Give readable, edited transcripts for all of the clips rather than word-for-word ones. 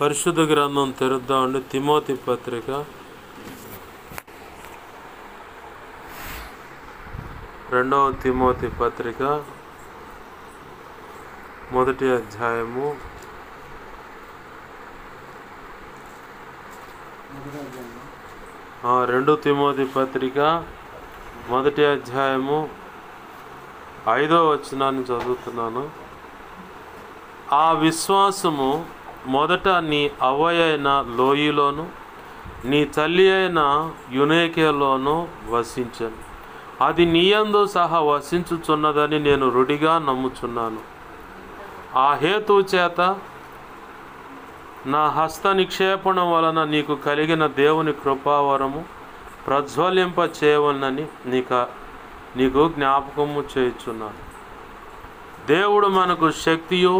పరిశుద్ధ గ్రంథం తెరుద్దామండి. తిమోతి పత్రిక 2వ తిమోతి పత్రిక 1వ అధ్యాయము 2 తిమోతి పత్రిక 1వ అధ్యాయము 5వ వచనాన్ని చదువుతున్నాను. ఆ విశ్వాసము మొదట నీ అవ్వయైన లోయలోను నీ తల్లి అయిన యునేకేలోను వసించను. అది నీయందు సహా వసించుచున్నదని నేను రుడిగా నమ్ముచున్నాను. ఆ హేతువు చేత నా హస్త నిక్షేపణ వలన నీకు కలిగిన దేవుని కృపావరము ప్రజ్వలింప చేయవలనని నీకు జ్ఞాపకము చేయుచున్నాను. దేవుడు మనకు శక్తియు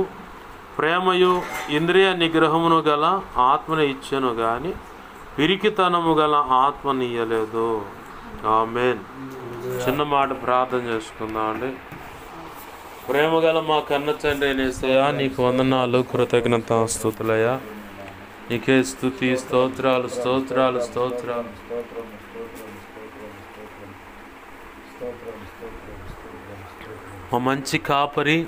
ప్రేమయు ఇంద్రియ నిగ్రహమును గల ఆత్మని ఇచ్చెను గాని పిరికితనము గల ఆత్మని ఇయ్యలేదు. ఆమేన్. చిన్న మాట ప్రార్థన చేసుకుందామండి. ప్రేమ గల మా కన్న తండ్రి యేసయ్యా, నీకు వందనాలు, కృతజ్ఞతాస్తుతులయ్యా. నీకే స్తుతి, స్తోత్రాలు స్తోత్రాలు స్తోత్రాలు. మా మంచి కాపరి,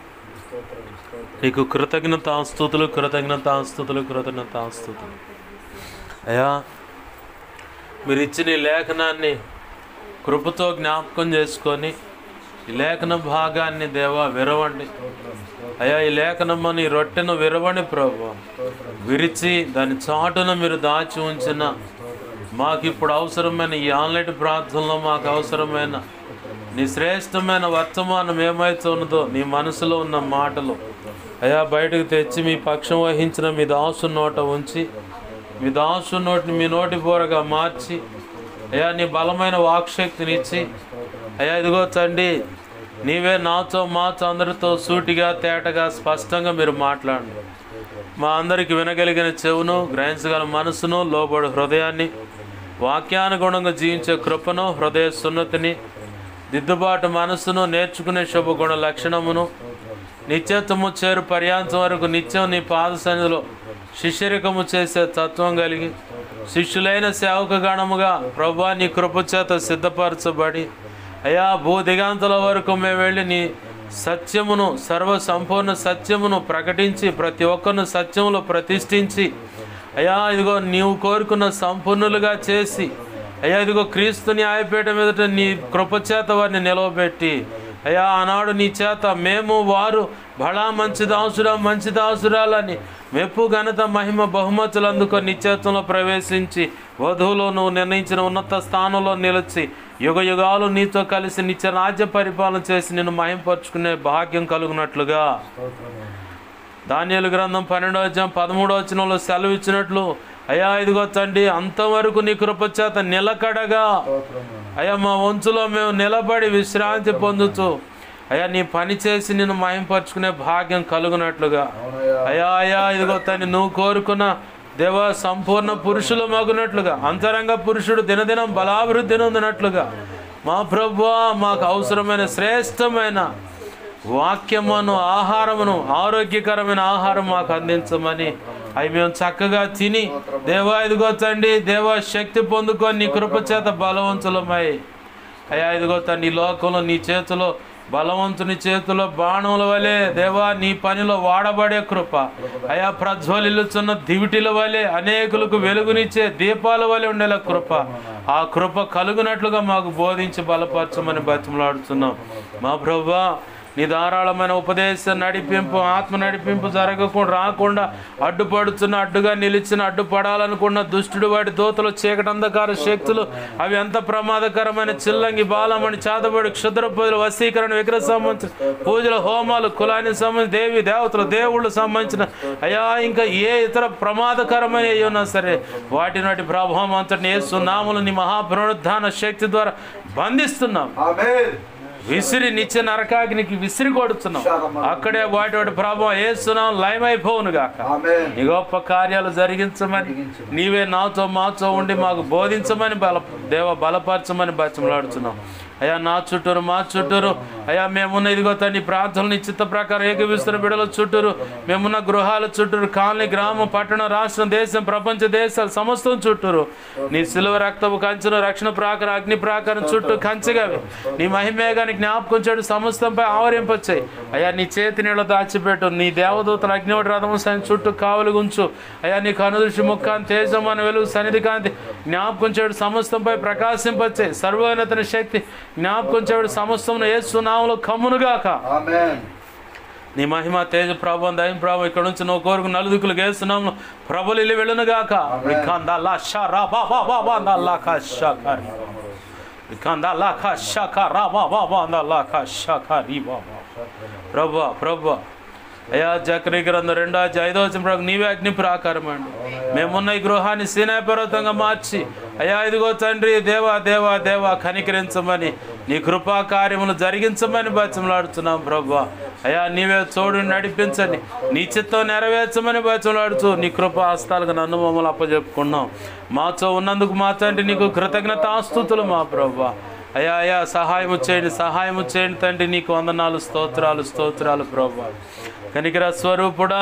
నీకు కృతజ్ఞతాస్తుతులు కృతజ్ఞతాస్తుతులు కృతజ్ఞతాస్తుతులు. అయ్యా, మీరు ఇచ్చిన ఈ లేఖనాన్ని కృపతో జ్ఞాపకం చేసుకొని ఈ లేఖన భాగాన్ని దేవా విరవండి. అయ్యా, ఈ లేఖనమ్మని రొట్టెను విరవండి ప్రభు. విరిచి దాని చాటున మీరు దాచి ఉంచిన మాకు ఇప్పుడు అవసరమైన ఈ ఆన్లైన్ ప్రార్థనలో మాకు అవసరమైన నీ శ్రేష్టమైన వర్తమానం ఏమైతే ఉన్నదో నీ మనసులో ఉన్న మాటలు అయ్యా బయటకు తెచ్చి మీ పక్షం వహించిన మీ దాసు నోట ఉంచి మీ దాసు నోటిని మీ నోటి బోరగా మార్చి అయ్యా నీ బలమైన వాక్శక్తినిచ్చి అయ్యా ఇదిగో తండ్రి, నీవే నాతో మాతో అందరితో సూటిగా తేటగా స్పష్టంగా మీరు మాట్లాడండి. మా అందరికి వినగలిగిన చెవును, గ్రహించగల మనసును, లోబడు హృదయాన్ని, వాక్యానుగుణంగా జీవించే కృపను, హృదయ సున్నతిని, దిద్దుబాటు మనసును, నేర్చుకునే శుభగుణ లక్షణమును, నిత్యత్వము చేరు పర్యాంతం వరకు నిత్యం నీ పాద సన్నిధిలో శిష్యరికము చేసే తత్వం కలిగి శిష్యులైన సేవకగణముగా ప్రభువా నీ కృపచేత సిద్ధపరచబడి అయా భూ దిగాంతల వరకు మేము వెళ్ళి నీ సత్యమును, సర్వ సంపూర్ణ సత్యమును ప్రకటించి ప్రతి ఒక్కరిని సత్యములో ప్రతిష్ఠించి అయా ఇదిగో నీవు కోరుకున్న సంపూర్ణులుగా చేసి అయ్యా ఇదిగో క్రీస్తు న్యాయపీఠ మీదట నీ కృపచేత వారిని నిలవబెట్టి అయ్యా ఆనాడు నీ చేత మేము వారు బడా మంచి దాసురాలని మెప్పు ఘనత మహిమ బహుమతులు అందుకొని నిత్యత్వంలో ప్రవేశించి వధువులో నువ్వు నిర్ణయించిన ఉన్నత స్థానంలో నిలిచి యుగ యుగాలు నీతో కలిసి నిత్య రాజ్య పరిపాలన చేసి నిన్ను మహింపరుచుకునే భాగ్యం కలుగునట్లుగా దానియేలు గ్రంథం 12వ అధ్యాయం 13వ వచనంలో సెలవు ఇచ్చినట్లు అయ్యా ఇదిగో తండ్రి, అంతవరకు నీ కృపచేత నిలకడగా అయ్యా మా వంచులో మేము నిలబడి విశ్రాంతి పొందుతూ అయ్యా నీ పని చేసి నిన్ను మహింపరుచుకునే భాగ్యం కలుగునట్లుగా అయ్యా ఇదిగో తండ్రి, నువ్వు కోరుకున్న దేవ సంపూర్ణ పురుషులు మగునట్లుగా అంతరంగ పురుషుడు దినదినం బలాభివృద్ధి నొందినట్లుగా మా ప్రభువా మాకు అవసరమైన శ్రేష్టమైన వాక్యమును, ఆహారమును, ఆరోగ్యకరమైన ఆహారం మాకు అందించమని అవి మేము చక్కగా తిని దేవా ఇదిగో తండ్రి దేవా శక్తి పొందుకొని నీ కృపచేత బలవంతులమై అయ్యా ఇదిగో తండ్రి ఈ లోకంలో నీ చేతిలో బలవంతుని చేతిలో బాణముల వలె దేవా నీ పనిలో వాడబడే కృప అయా ప్రజ్వలిల్లుచున్న దివిటిల వలె అనేకులకు వెలుగునిచ్చే దీపాల వలె ఉండేలా కృప, ఆ కృప కలుగునట్లుగా మాకు బోధించి బలపరచమని బతిమలాడుతున్నాం. మా ప్రభువా నీ ధారాళమైన ఉపదేశం నడిపింపు, ఆత్మ నడిపింపు రాకుండా అడ్డుపడుతున్న, అడ్డుగా నిలిచిన, అడ్డుపడాలనుకున్న దుష్టుడు వాటి దూతలు, చీకటి అంధకార శక్తులు అవి ఎంత ప్రమాదకరమైన చిల్లంగి, బాలమని, చాదబడి, క్షుద్ర పూజలు, వశీకరణ, విగ్రహ సంబంధించిన పూజలు, హోమాలు, కులానికి సంబంధించిన దేవి దేవతలు, దేవుళ్ళు సంబంధించిన అయ్యా ఇంకా ఏ ఇతర ప్రమాదకరమైన ఉన్నా సరే వాటి నాటి ప్రభావం అంతటి యేసు నామములో నీ మహాపునరుద్ధాన శక్తి ద్వారా బంధిస్తున్నాం. విసిరి నిత్య నరకాగ్నికి విసిరి కొడుతున్నాం. అక్కడే వాటి ప్రభావం యేసునామములో లయమైపోవును గాక. నీ గొప్ప కార్యాలు జరిగించమని నీవే నాతో మాతో ఉండి మాకు బోధించమని దేవ బలపరచమని బతిమలాడుతున్నాం. అయ్యా నా చుట్టూరు మా చుట్టూరు అయ్యా మేమున్న ఇదిగో తండ్రి ప్రార్థనలు నీ చిత్త ప్రకారం ఏకీవిస్తున్న బిడ్డల చుట్టూరు మేమున్న గృహాల చుట్టూరు కాలనీ గ్రామం పట్టణం రాష్ట్రం దేశం ప్రపంచ దేశాలు సమస్తం చుట్టూరు నీ సిలువ రక్తపు కంచెను రక్షణ ప్రాకారం అగ్ని ప్రాకారం చుట్టూ కంచెగావి నీ మహిమేగాని జ్ఞాపకం చెడు సమస్తంపై ఆవరింపొచ్చాయి అయ్యా నీ చేతి నీళ్ళు దాచిపెట్టు నీ దేవదూతల అగ్నివటి రథము చుట్టూ కావలి ఉంచు అయ్యా నీ కనుదృష్టి ముఖాన్ని తేజమాన వెలుగు సన్నిధి కాంతి జ్ఞాపకం చెడు సమస్తంపై ప్రకాశింపొచ్చాయి సర్వోన్నత శక్తి జ్ఞాపకం చెడు సమస్తమును యేసు నామములో కమ్మునుగాక నీ మహిమ తేజ ప్రభావం దయం ప్రభావం ఇక్కడ నుంచి నువ్వు కోరుకు నలుదిక్కులు వేస్తున్నాము ప్రభులు ఇల్లు వెళ్ళునుగాక ప్రభా ప్రభా అయ్యా జకరీ గ్రంథం 2:5 నీవే అగ్ని ప్రాకారం అండి మేమున్న ఈ గృహాన్ని సీనాయి పర్వతంగా మార్చి అయ్యా ఇదిగో తండ్రి దేవా దేవా దేవా కనికరించమని నీ కృపా కార్యములు జరిగించమని బతిమలాడుతున్నాం ప్రభా అయ్యా నీవే చోడు నడిపించండి నీ చిత్తం నెరవేర్చమని బతిమలాడుచు నీ కృపా హస్తాలకు నన్ను మమ్మల్ని అప్పచెప్పుకున్నాం మాతో ఉన్నందుకు మా తండ్రి నీకు కృతజ్ఞతాస్తుతులు మా ప్రభా అయ్యా అయ్యా సహాయము చేయండి తండ్రి నీకు వందనాలు స్తోత్రాలు ప్రభా కనికర స్వరూపుడా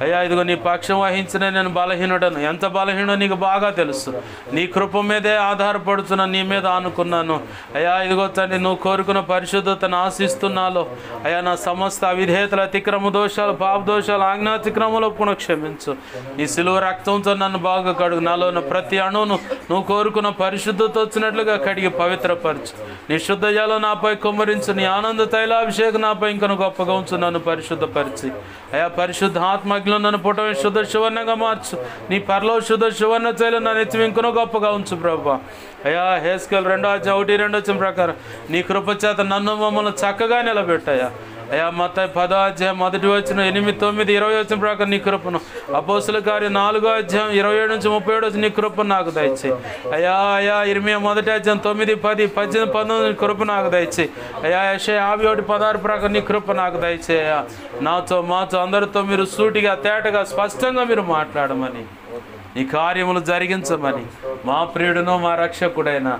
అయ్యా ఇదిగో నీ పక్షం వహించిన నేను బలహీనుడను ఎంత బలహీనో నీకు బాగా తెలుసు నీ కృప మీదే ఆధారపడుతున్నా నీ మీద ఆనుకున్నాను అయ్యా ఇదిగో తండ్రి నువ్వు కోరుకున్న పరిశుద్ధతను ఆశిస్తున్నాలో అయ్యా నా సమస్త అవిధేయతల అతిక్రమ దోషాలు పాప దోషాలు ఆజ్ఞాతిక్రమలో పునః క్షమించు నీ సిలువ రక్తంతో నన్ను బాగా కడుగు నాలో ఉన్న ప్రతి అణువును నువ్వు కోరుకున్న పరిశుద్ధత వచ్చినట్లుగా కడిగి పవిత్రపరచు నీ శుద్ధ జలం నాపై కుమ్మరించు నీ ఆనంద తైలాభిషేకం నాపై ఇంకను గొప్పగా ఉంచు నన్ను పరిశుద్ధపరిచి అయా పరిశుద్ధ ఆత్మగ్లో నన్ను పుటమి శుద్ధ సువర్ణంగా మార్చు నీ పరలో శుద్ధ సువర్ణ తైలం నన్ను ఎత్తివింకును గొప్పగా ఉంచు ప్రభా అయా హెస్కేల్ 2:1-2 ప్రకారం నీ కృపచేత నన్ను మమ్మల్ని చక్కగా నిలబెట్టయా అయా మత్తయి 10:1 8-9-20 ప్రకారం నీ కృపను అపోస్తుల కార్యం 4:27-37 నీ కృపను నాకు దయచేయి అయా అయా ఇర్మియా 1:9-10-18-19 కృప నాకు దయచేయి అయా యెషయా 51:16 ప్రకారం నీ కృప నాకు దయచేయి అయా నాతో మాతో అందరితో మీరు సూటిగా తేటగా స్పష్టంగా మీరు మాట్లాడమని నీ కార్యములు జరిగించమని మా ప్రియుడును మా రక్షకుడైన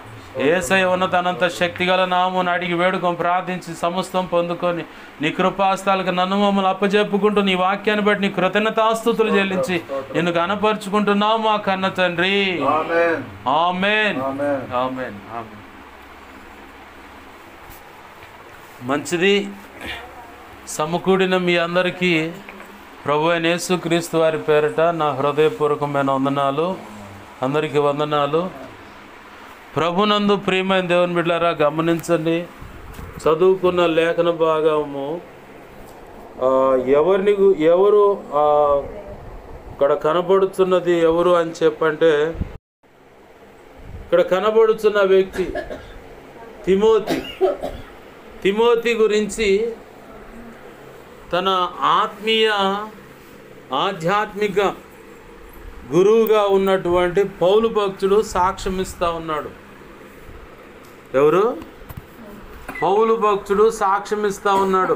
యేసయ్య ఉన్నత అనంత శక్తిగల నామమును అడిగి వేడుకొని ప్రార్థించి సమస్తం పొందుకొని నీ కృపాస్తాలకు నన్ను మమ్మల్ని అప్పచెప్పుకుంటూ నీ వాక్యాన్ని బట్టి నీ కృతజ్ఞతాస్తుతులు చెల్లించి నిన్ను కనపరుచుకుంటున్నావు మా కన్న తండ్రి ఆమేన్ ఆమేన్ ఆమేన్. మంచిది. సమకూడిన మీ అందరికీ ప్రభు అయిన యేసుక్రీస్తు వారి పేరిట నా హృదయపూర్వకమైన వందనాలు. అందరికీ వందనాలు. ప్రభునందు ప్రియమైన దేవుని బిడ్డలారా గమనించండి, చదువుకున్న లేఖన భాగము ఎవరు ఇక్కడ కనబడుతున్నది ఎవరు అని చెప్పంటే, ఇక్కడ కనబడుతున్న వ్యక్తి తిమోతి గురించి తన ఆధ్యాత్మిక గురువుగా ఉన్నటువంటి పౌలు భక్తుడు సాక్ష్యం ఇస్తూ ఉన్నాడు. ఎవరు? పౌలు భక్తుడు సాక్ష్యం ఇస్తూ ఉన్నాడు.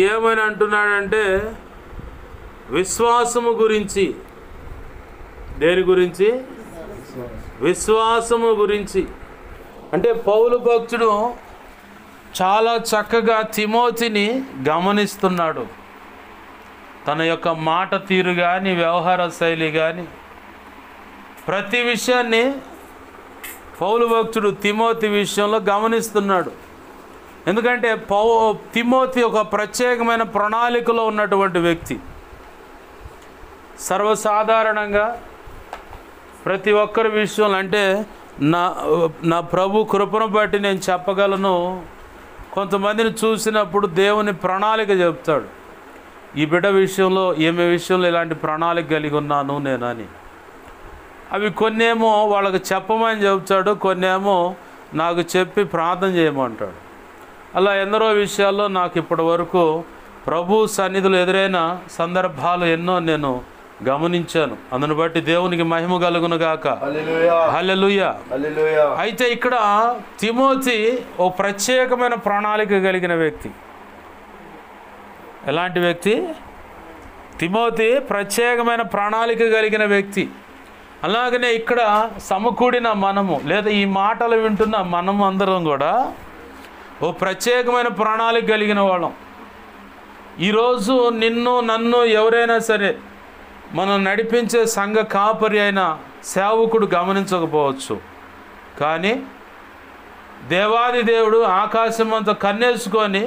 ఏమని అంటున్నాడంటే విశ్వాసము గురించి. దేని గురించి? విశ్వాసము గురించి. అంటే పౌలు భక్తుడు చాలా చక్కగా తిమోతిని గమనిస్తున్నాడు. తన యొక్క మాట తీరు కానీ వ్యవహార శైలి కానీ ప్రతి విషయాన్ని పౌలు భక్తుడు తిమోతి విషయంలో గమనిస్తున్నాడు. ఎందుకంటే తిమోతి ఒక ప్రత్యేకమైన ప్రణాళికలో ఉన్నటువంటి వ్యక్తి. సర్వసాధారణంగా ప్రతి ఒక్కరి విషయంలో అంటే నా ప్రభు కృపను బట్టి నేను చెప్పగలను, కొంతమందిని చూసినప్పుడు దేవుని ప్రణాళిక చెప్తాడు. ఈ బిడ్డ విషయంలో ఈమె విషయంలో ఇలాంటి ప్రణాళిక కలిగి ఉన్నాను నేనని. అవి కొన్నేమో వాళ్ళకి చెప్పమని చెప్తాడు, కొన్నేమో నాకు చెప్పి ప్రార్థన చేయమంటాడు. అలా ఎందరో విషయాల్లో నాకు ఇప్పటి వరకు ప్రభు సన్నిధులు ఎదురైన సందర్భాలు ఎన్నో నేను గమనించాను. అందును బట్టి దేవునికి మహిమ కలుగును గాక. హల్లెలూయా. అయితే ఇక్కడ తిమోతి ఓ ప్రత్యేకమైన ప్రణాళిక కలిగిన వ్యక్తి. ఎలాంటి వ్యక్తి? తిమోతి ప్రత్యేకమైన ప్రణాళిక కలిగిన వ్యక్తి. అలాగనే ఇక్కడ సమకూడిన మనము లేదా ఈ మాటలు వింటున్న మనము అందరం కూడా ఓ ప్రత్యేకమైన ప్రణాళిక కలిగిన వాళ్ళం. ఈరోజు నిన్ను నన్ను ఎవరైనా సరే మనం నడిపించే సంఘ కాపరి అయిన సేవకుడు గమనించకపోవచ్చు, కానీ దేవాది దేవుడు ఆకాశం అంతా కన్నేసుకొని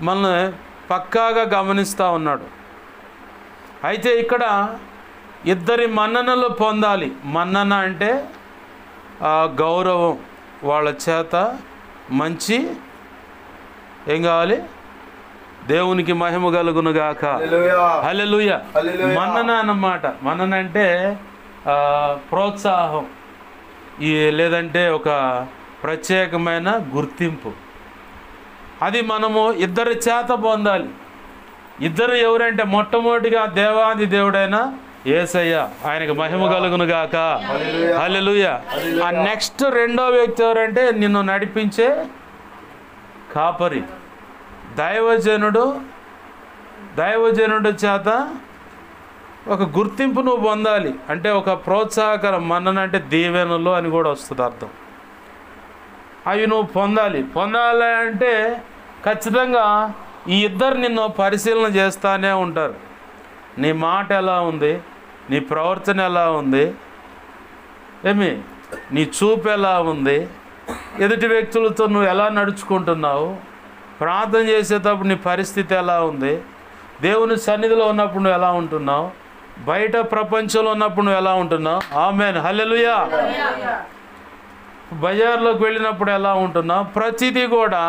మనల్ని పక్కాగా గమనిస్తూ ఉన్నాడు. అయితే ఇక్కడ ఇద్దరి మన్ననలు పొందాలి. మన్నన అంటే గౌరవం, వాళ్ళ చేత మంచి ఏం కావాలి, దేవునికి మహిమ కలుగును గాక. హల్లెలూయా. మన్నన అన్నమాట. మన్నన అంటే ప్రోత్సాహం, లేదంటే ఒక ప్రత్యేకమైన గుర్తింపు. అది మనము ఇద్దరి చేత పొందాలి. ఇద్దరు ఎవరంటే మొట్టమొదటిగా దేవాది దేవుడైన యేసయ్య, ఆయనకు మహిమ కలుగును గాక. హల్లెలూయా. ఆ నెక్స్ట్ రెండో వ్యక్తి ఎవరంటే నిన్ను నడిపించే కాపరి, దైవజనుడు చేత ఒక గుర్తింపు నువ్వు పొందాలి. అంటే ఒక ప్రోత్సాహకరం, మన్ననంటే దీవెనలు అని కూడా వస్తుంది అర్థం. అవి నువ్వు పొందాలి అంటే ఖచ్చితంగా ఈ ఇద్దరు నిన్ను పరిశీలన చేస్తూనే ఉంటారు. నీ మాట ఎలా ఉంది, నీ ప్రవర్తన ఎలా ఉంది, నీ చూపు ఎలా ఉంది, ఎదుటి వ్యక్తులతో నువ్వు ఎలా నడుచుకుంటున్నావు, ప్రార్థన చేసేటప్పుడు నీ పరిస్థితి ఎలా ఉంది, దేవుని సన్నిధిలో ఉన్నప్పుడు నువ్వు ఎలా ఉంటున్నావు, బయట ప్రపంచంలో ఉన్నప్పుడు నువ్వు ఎలా ఉంటున్నావు. ఆమేన్. హల్లెలూయా. బజార్లోకి వెళ్ళినప్పుడు ఎలా ఉంటున్నావు, ప్రతిదీ కూడా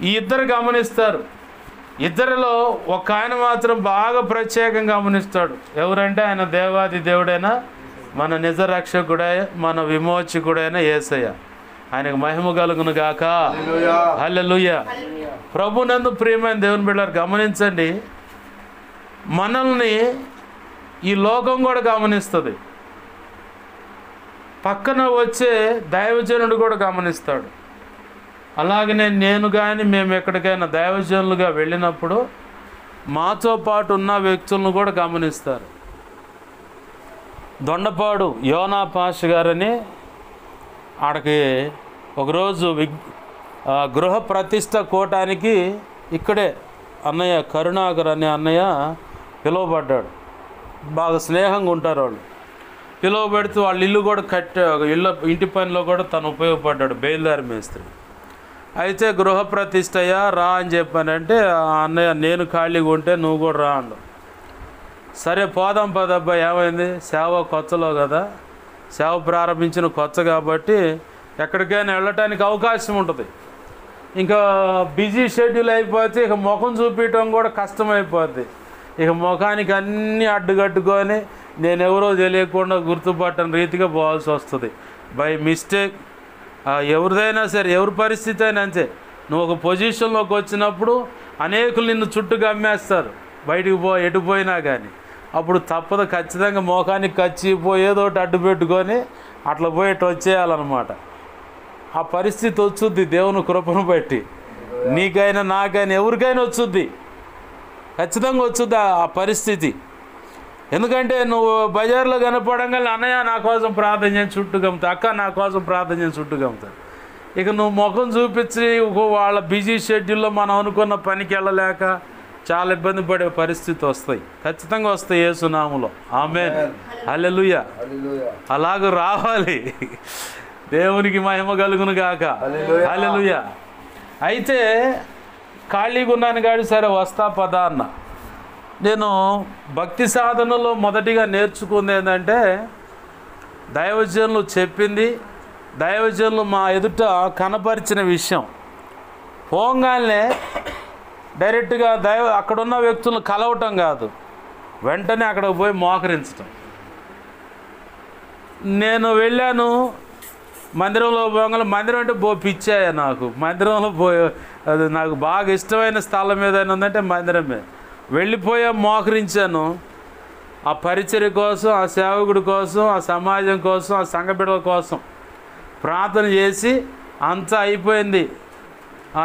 ఈ ఇద్దరు గమనిస్తారు. ఇద్దరిలో ఒక ఆయన మాత్రం బాగా ప్రత్యేకంగా గమనిస్తాడు. ఎవరంటే ఆయన దేవాది దేవుడైన మన నిజ రక్షకుడే, మన విమోచకుడైన యేసయ్య. ఆయనకు మహిమ కలుగును గాక. హల్లెలూయా. ప్రభునందు ప్రియమైన దేవుని బిడ్డలారా, గమనించండి, మనల్ని ఈ లోకం కూడా గమనిస్తుంది. పక్కన వచ్చే దైవజనుడు కూడా గమనిస్తాడు. అలాగనే నేను కానీ మేము ఎక్కడికైనా దైవజనులుగా వెళ్ళినప్పుడు మాతో పాటు ఉన్న వ్యక్తులను కూడా గమనిస్తారు. దొండపాడు యోనా పాష గారని ఆడకి ఒకరోజు గృహ ప్రతిష్ట కోటానికి ఇక్కడే అన్నయ్య కరుణాకర్ అనే అన్నయ్య పిలువబడ్డాడు. బాగా స్నేహంగా ఉంటారు వాళ్ళు. పిలువబెడితే వాళ్ళ ఇల్లు కూడా ఇంటి పనిలో కూడా తను ఉపయోగపడ్డాడు, బయలుదేరి మేస్త్రి. అయితే గృహ ప్రతిష్ట అయ్యా రా అని చెప్పానంటే అన్నయ్య నేను ఖాళీగా ఉంటే నువ్వు కూడా రా అండు. సరే పోదాం పదబ్బా. ఏమైంది, సేవ కొత్తలో కదా, సేవ ప్రారంభించిన కొత్త కాబట్టి ఎక్కడికైనా వెళ్ళటానికి అవకాశం ఉంటుంది. ఇంకా బిజీ షెడ్యూల్ అయిపోతే ఇక ముఖం చూపించడం కూడా కష్టమైపోద్ది. ఇక ముఖానికి అన్నీ అడ్డుకట్టుకొని నేనెవరో తెలియకుండా గుర్తుపట్టని రీతిగా పోవాల్సి వస్తుంది. బై మిస్టేక్ ఎవరిదైనా సరే, ఎవరి పరిస్థితి అయినా అంతే. నువ్వు ఒక పొజిషన్లోకి వచ్చినప్పుడు అనేకులు నిన్ను చుట్టూ గమ్మేస్తారు, బయటికి ఎటు పోయినా కానీ. అప్పుడు తప్పదు, ఖచ్చితంగా మోకానికి కచ్చిపోయేదో ఒకటి అడ్డు పెట్టుకొని అట్లా పోయి ఇట్లా వచ్చేయాలన్నమాట. ఆ పరిస్థితి వచ్చుద్ది దేవుని కృపను బట్టి. నీకైనా నాకైనా ఎవరికైనా వచ్చుద్ది, ఖచ్చితంగా వచ్చుద్ది ఆ పరిస్థితి. ఎందుకంటే నువ్వు బజార్లో కనపడంగా అన్నయ్య నా కోసం ప్రార్థన చేసి చుట్టూ గమ్ముతావు, అక్క నా కోసం ప్రార్థన చేసి చుట్టూ గమ్ముతావు. ఇక నువ్వు ముఖం చూపించి వాళ్ళ బిజీ షెడ్యూల్లో మనం అనుకున్న పనికి వెళ్ళలేక చాలా ఇబ్బంది పడే పరిస్థితి వస్తాయి, ఖచ్చితంగా వస్తాయి యేసు నామములో. ఆమేన్. హల్లెలూయా. అలాగ రావాలి. దేవునికి మహిమ కలుగును గాక. హల్లెలూయా. అయితే ఖాళీగా ఉన్నాను కాదు, సరే వస్తా పదా అన్న. నేను భక్తి సాధనలో మొదటిగా నేర్చుకుంది ఏంటంటే, దైవజనులు చెప్పింది, దైవజనులు మా ఎదుట కనపరిచిన విషయం పోగానే డైరెక్ట్గా అక్కడున్న వ్యక్తులను కలవటం కాదు, వెంటనే అక్కడికి పోయి మోకరించటం. నేను వెళ్ళాను మందిరంలో పోగానే, మందిరం అంటే పిచ్చాయ నాకు. మందిరంలో అది నాకు బాగా ఇష్టమైన స్థలం ఏదైనా ఉందంటే మందిరమే. వెళ్ళిపోయా, మోకరించాను. ఆ పరిచర్య కోసం, ఆ సేవకుడి కోసం, ఆ సమాజం కోసం, ఆ సంఘ బిడ్డల కోసం ప్రార్థన చేసి అంతా అయిపోయింది.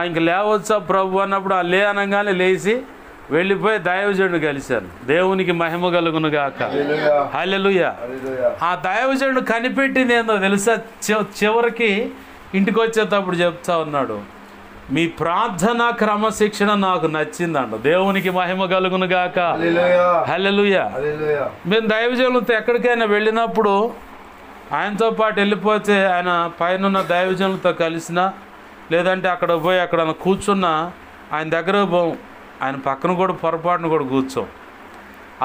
ఇంక లేవచ్చా ప్రభు అన్నప్పుడు ఆ అనగానే లేచి వెళ్ళిపోయి దైవజనుడు కలిశాను. దేవునికి మహిమ కలుగును గాక. హల్లెలూయా. ఆ దైవజనుడు కనిపెట్టింది ఏందో తెలుసా? చివరికి ఇంటికి వచ్చేటప్పుడు చెప్తా ఉన్నాడు, మీ ప్రార్థన క్రమశిక్షణ నాకు నచ్చిందంట. దేవునికి మహిమ కలుగును గాక. హల్లెలూయా. మేము దైవజనులతో ఎక్కడికైనా వెళ్ళినప్పుడు ఆయనతో పాటు వెళ్ళిపోతే ఆయన పైన దైవజనులతో కలిసినా లేదంటే అక్కడ పోయి అక్కడ కూర్చున్నా ఆయన దగ్గర పోం, ఆయన పక్కన కూడా పొరపాటును కూడా కూర్చోం.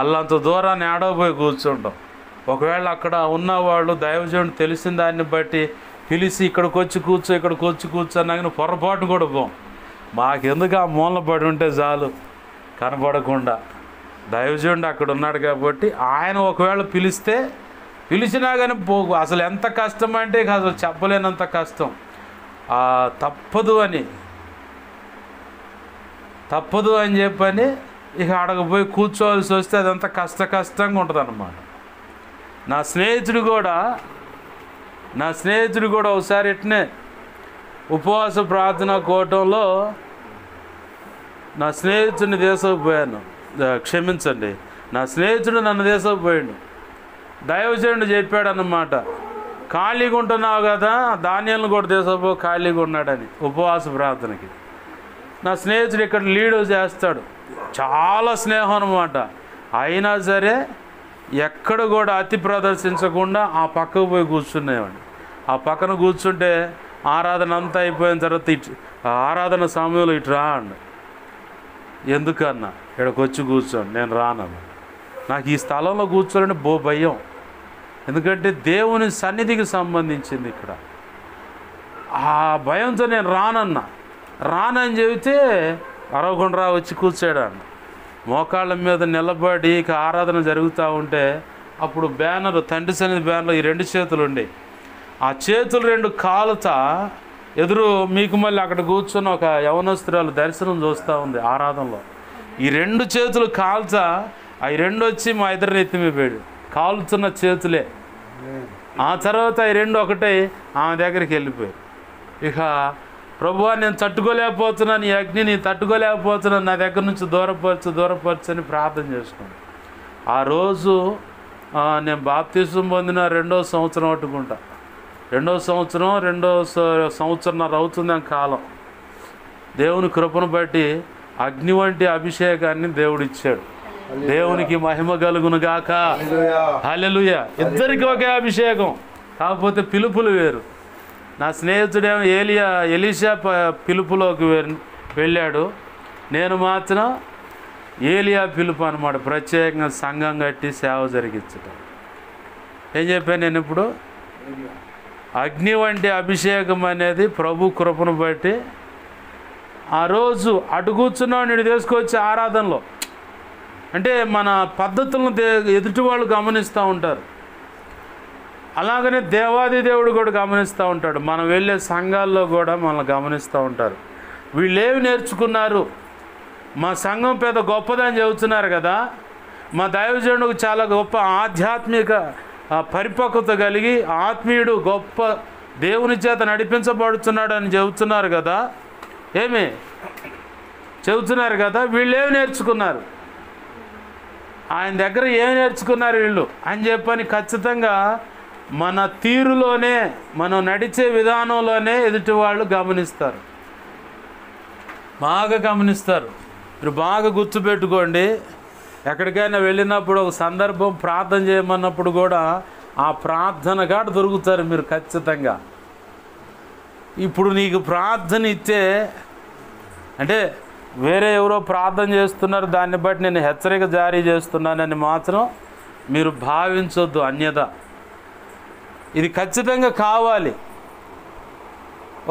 అల్లంత దూరాన్ని ఆడపోయి కూర్చుంటాం. ఒకవేళ అక్కడ ఉన్నవాళ్ళు దైవజనుడు తెలిసిన దాన్ని బట్టి పిలిచి ఇక్కడికి వచ్చి కూర్చొని పొరపాటు కూడా పోం. మాకెందుకు ఆ మూలన పడి ఉంటే చాలు కనపడకుండా. దైవజనుడు అక్కడ ఉన్నాడు కాబట్టి ఆయన ఒకవేళ పిలిచినా కానీ పోగు. అసలు ఎంత కష్టం అంటే అసలు చెప్పలేనంత కష్టం. తప్పదు అని చెప్పని ఇక అడగపోయి కూర్చోవలసి వస్తే అదంతా కష్టంగా ఉంటుంది అన్నమాట. నా స్నేహితుడు కూడా ఒకసారి ఇట్నే ఉపవాస ప్రార్థన కూటంలో నా స్నేహితుడిని తీసుకుపోయాను. క్షమించండి, నా స్నేహితుడు నన్ను తీసుకుపోయాడు. దైవజనుడు చెప్పాడు అన్నమాట, ఖాళీగా ఉంటున్నావు కదా, ధాన్యాలను కూడా తీసుకుపో, ఖాళీగా ఉన్నాడని ఉపవాస ప్రార్థనకి. నా స్నేహితుడు ఇక్కడ లీడ్ చేస్తాడు, చాలా స్నేహం అన్నమాట. అయినా సరే ఎక్కడ కూడా అతి ప్రదర్శించకుండా ఆ పక్కకు పోయి కూర్చునేవాడు. ఆ పక్కన కూర్చుంటే ఆరాధన అంతా అయిపోయిన తర్వాత ఆరాధన సమయంలో ఇటు రా అండి. ఎందుకన్నా ఇక్కడికి వచ్చి కూర్చోండి, నేను రానన్నా. నాకు ఈ స్థలంలో కూర్చోవాలంటే భయం. ఎందుకంటే దేవుని సన్నిధికి సంబంధించింది ఇక్కడ. ఆ భయంతో నేను రానని చెబితే అరవకుండా వచ్చి కూర్చోడాను. మోకాళ్ళ మీద నిలబడి ఇక ఆరాధన జరుగుతూ ఉంటే అప్పుడు తండ్రి సన్నిధి బ్యానర్లో ఈ 2 చేతులు ఉండే, ఆ చేతులు 2 కాలుతా ఎదురు మీకు మళ్ళీ అక్కడ కూర్చొని ఒక యవనస్తురాలు దర్శనం చూస్తూ ఉంది ఆరాధనలో. ఈ 2 చేతులు కాల్చా అవి 2 వచ్చి మా ఇద్దరిని ఎత్తిమిపోయాడు, కాలుతున్న చేతులే. ఆ తర్వాత అవి 2 ఒకటే ఆమె దగ్గరికి వెళ్ళిపోయాడు. ఇక ప్రభువా నేను తట్టుకోలేకపోతున్నాను, ఈ అగ్నిని తట్టుకోలేకపోతున్నాను, నా దగ్గర నుంచి దూరపరచు అని ప్రార్థన చేసుకున్నాను. ఆ రోజు నేను బాప్తిసం పొందిన 2వ సంవత్సరం అట్టుకుంటా. 2వ సంవత్సరంన్నర అవుతుంది ఆ కాలం. దేవుని కృపను బట్టి అగ్ని వంటి అభిషేకాన్ని దేవుడు ఇచ్చాడు. దేవునికి మహిమ కలుగును గాక. హల్లెలూయా. ఇద్దరికి ఒకే అభిషేకం, కాకపోతే పిలుపులు వేరు. నా స్నేహితుడేమో ఎలీషా పిలుపులోకి వెళ్ళాడు, నేను మాత్రం ఏలియా పిలుపు అన్నమాట. ప్రత్యేకంగా సంఘం కట్టి సేవ జరిగించడం. ఏం చెప్పాను నేను ఇప్పుడు? అగ్ని వంటి అభిషేకం అనేది ప్రభు కృపను బట్టి ఆ రోజు అటు కూర్చున్నావు నేను తీసుకొచ్చి ఆరాధనలో. అంటే మన పద్ధతులను ఎదుటి వాళ్ళు గమనిస్తూ ఉంటారు. అలాగనే దేవాది దేవుడు కూడా గమనిస్తూ ఉంటాడు. మనం వెళ్ళే సంఘాల్లో కూడా మనల్ని గమనిస్తూ ఉంటారు. వీళ్ళేమి నేర్చుకున్నారు? మా సంఘం పెద్ద గొప్పదని చెబుతున్నారు కదా, మా దైవజనుడికి చాలా గొప్ప ఆధ్యాత్మిక పరిపక్వత కలిగి ఆత్మీయుడు గొప్ప దేవుని చేత నడిపించబడుతున్నాడు అని చెబుతున్నారు కదా. చెబుతున్నారు కదా, వీళ్ళేమి నేర్చుకున్నారు? ఆయన దగ్గర ఏమి నేర్చుకున్నారు వీళ్ళు అని చెప్పని ఖచ్చితంగా మన తీరులోనే, మనం నడిచే విధానంలోనే ఎదుటి వాళ్ళు గమనిస్తారు, బాగా గమనిస్తారు. మీరు బాగా గుర్తుపెట్టుకోండి, ఎక్కడికైనా వెళ్ళినప్పుడు ఒక సందర్భం ప్రార్థన చేయమన్నప్పుడు కూడా ఆ ప్రార్థన కాడ దొరుకుతారు మీరు ఖచ్చితంగా. ఇప్పుడు నీకు ప్రార్థన ఇచ్చే అంటే వేరే ఎవరో ప్రార్థన చేస్తున్నారు, దాన్ని బట్టి నేను హెచ్చరిక జారీ చేస్తున్నానని మాత్రం మీరు భావించొద్దు అన్యథ. ఇది ఖచ్చితంగా కావాలి.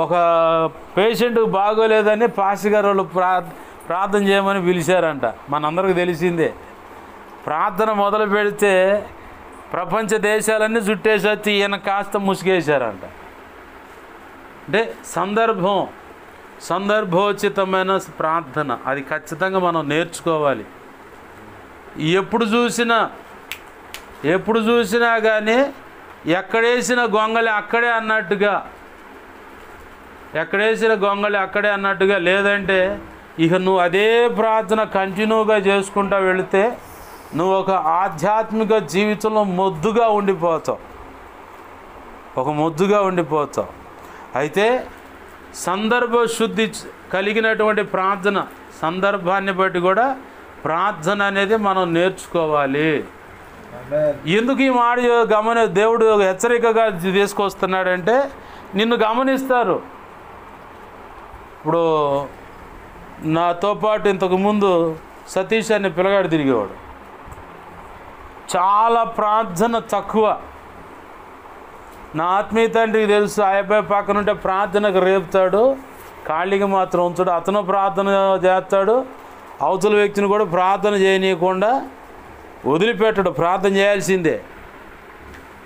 ఒక పేషెంట్కి బాగోలేదని పాస్టర్ గారు వాళ్ళు ప్రార్థన చేయమని పిలిచారంట. మనందరికి తెలిసిందే. ప్రార్థన మొదలు పెడితే ప్రపంచ దేశాలన్నీ చుట్టేసి వచ్చి ఈయన కాస్త ముసుగేశారంట. అంటే సందర్భోచితమైన ప్రార్థన అది ఖచ్చితంగా మనం నేర్చుకోవాలి. ఎప్పుడు చూసినా కానీ ఎక్కడేసిన గొంగళి అక్కడే అన్నట్టుగా, లేదంటే ఇక నువ్వు అదే ప్రార్థన కంటిన్యూగా చేసుకుంటూ వెళితే నువ్వు ఒక ఆధ్యాత్మిక జీవితంలో మొద్దుగా ఉండిపోతావు, ఒక మొద్దుగా ఉండిపోతావు. అయితే సందర్భ శుద్ధి కలిగినటువంటి ప్రార్థన, సందర్భాన్ని బట్టి కూడా ప్రార్థన అనేది మనం నేర్చుకోవాలి. ఎందుకు ఈ మాట దేవుడు హెచ్చరికగా తీసుకొస్తున్నాడంటే నిన్ను గమనిస్తారు. ఇప్పుడు నాతో పాటు ఇంతకుముందు సతీష్ అనే పిల్లగాడు తిరిగేవాడు, చాలా ప్రార్థన తక్కువ. నా ఆత్మీయ తండ్రికి తెలుసు, ఆ అబ్బాయి పక్కన ఉంటే ప్రార్థనకు రేపుతాడు, ఖాళీగా మాత్రం ఉంచాడు. అతను ప్రార్థన చేస్తాడు, అవతల వ్యక్తిని కూడా ప్రార్థన చేయనీయకుండా వదిలిపెట్టడు, ప్రార్థన చేయాల్సిందే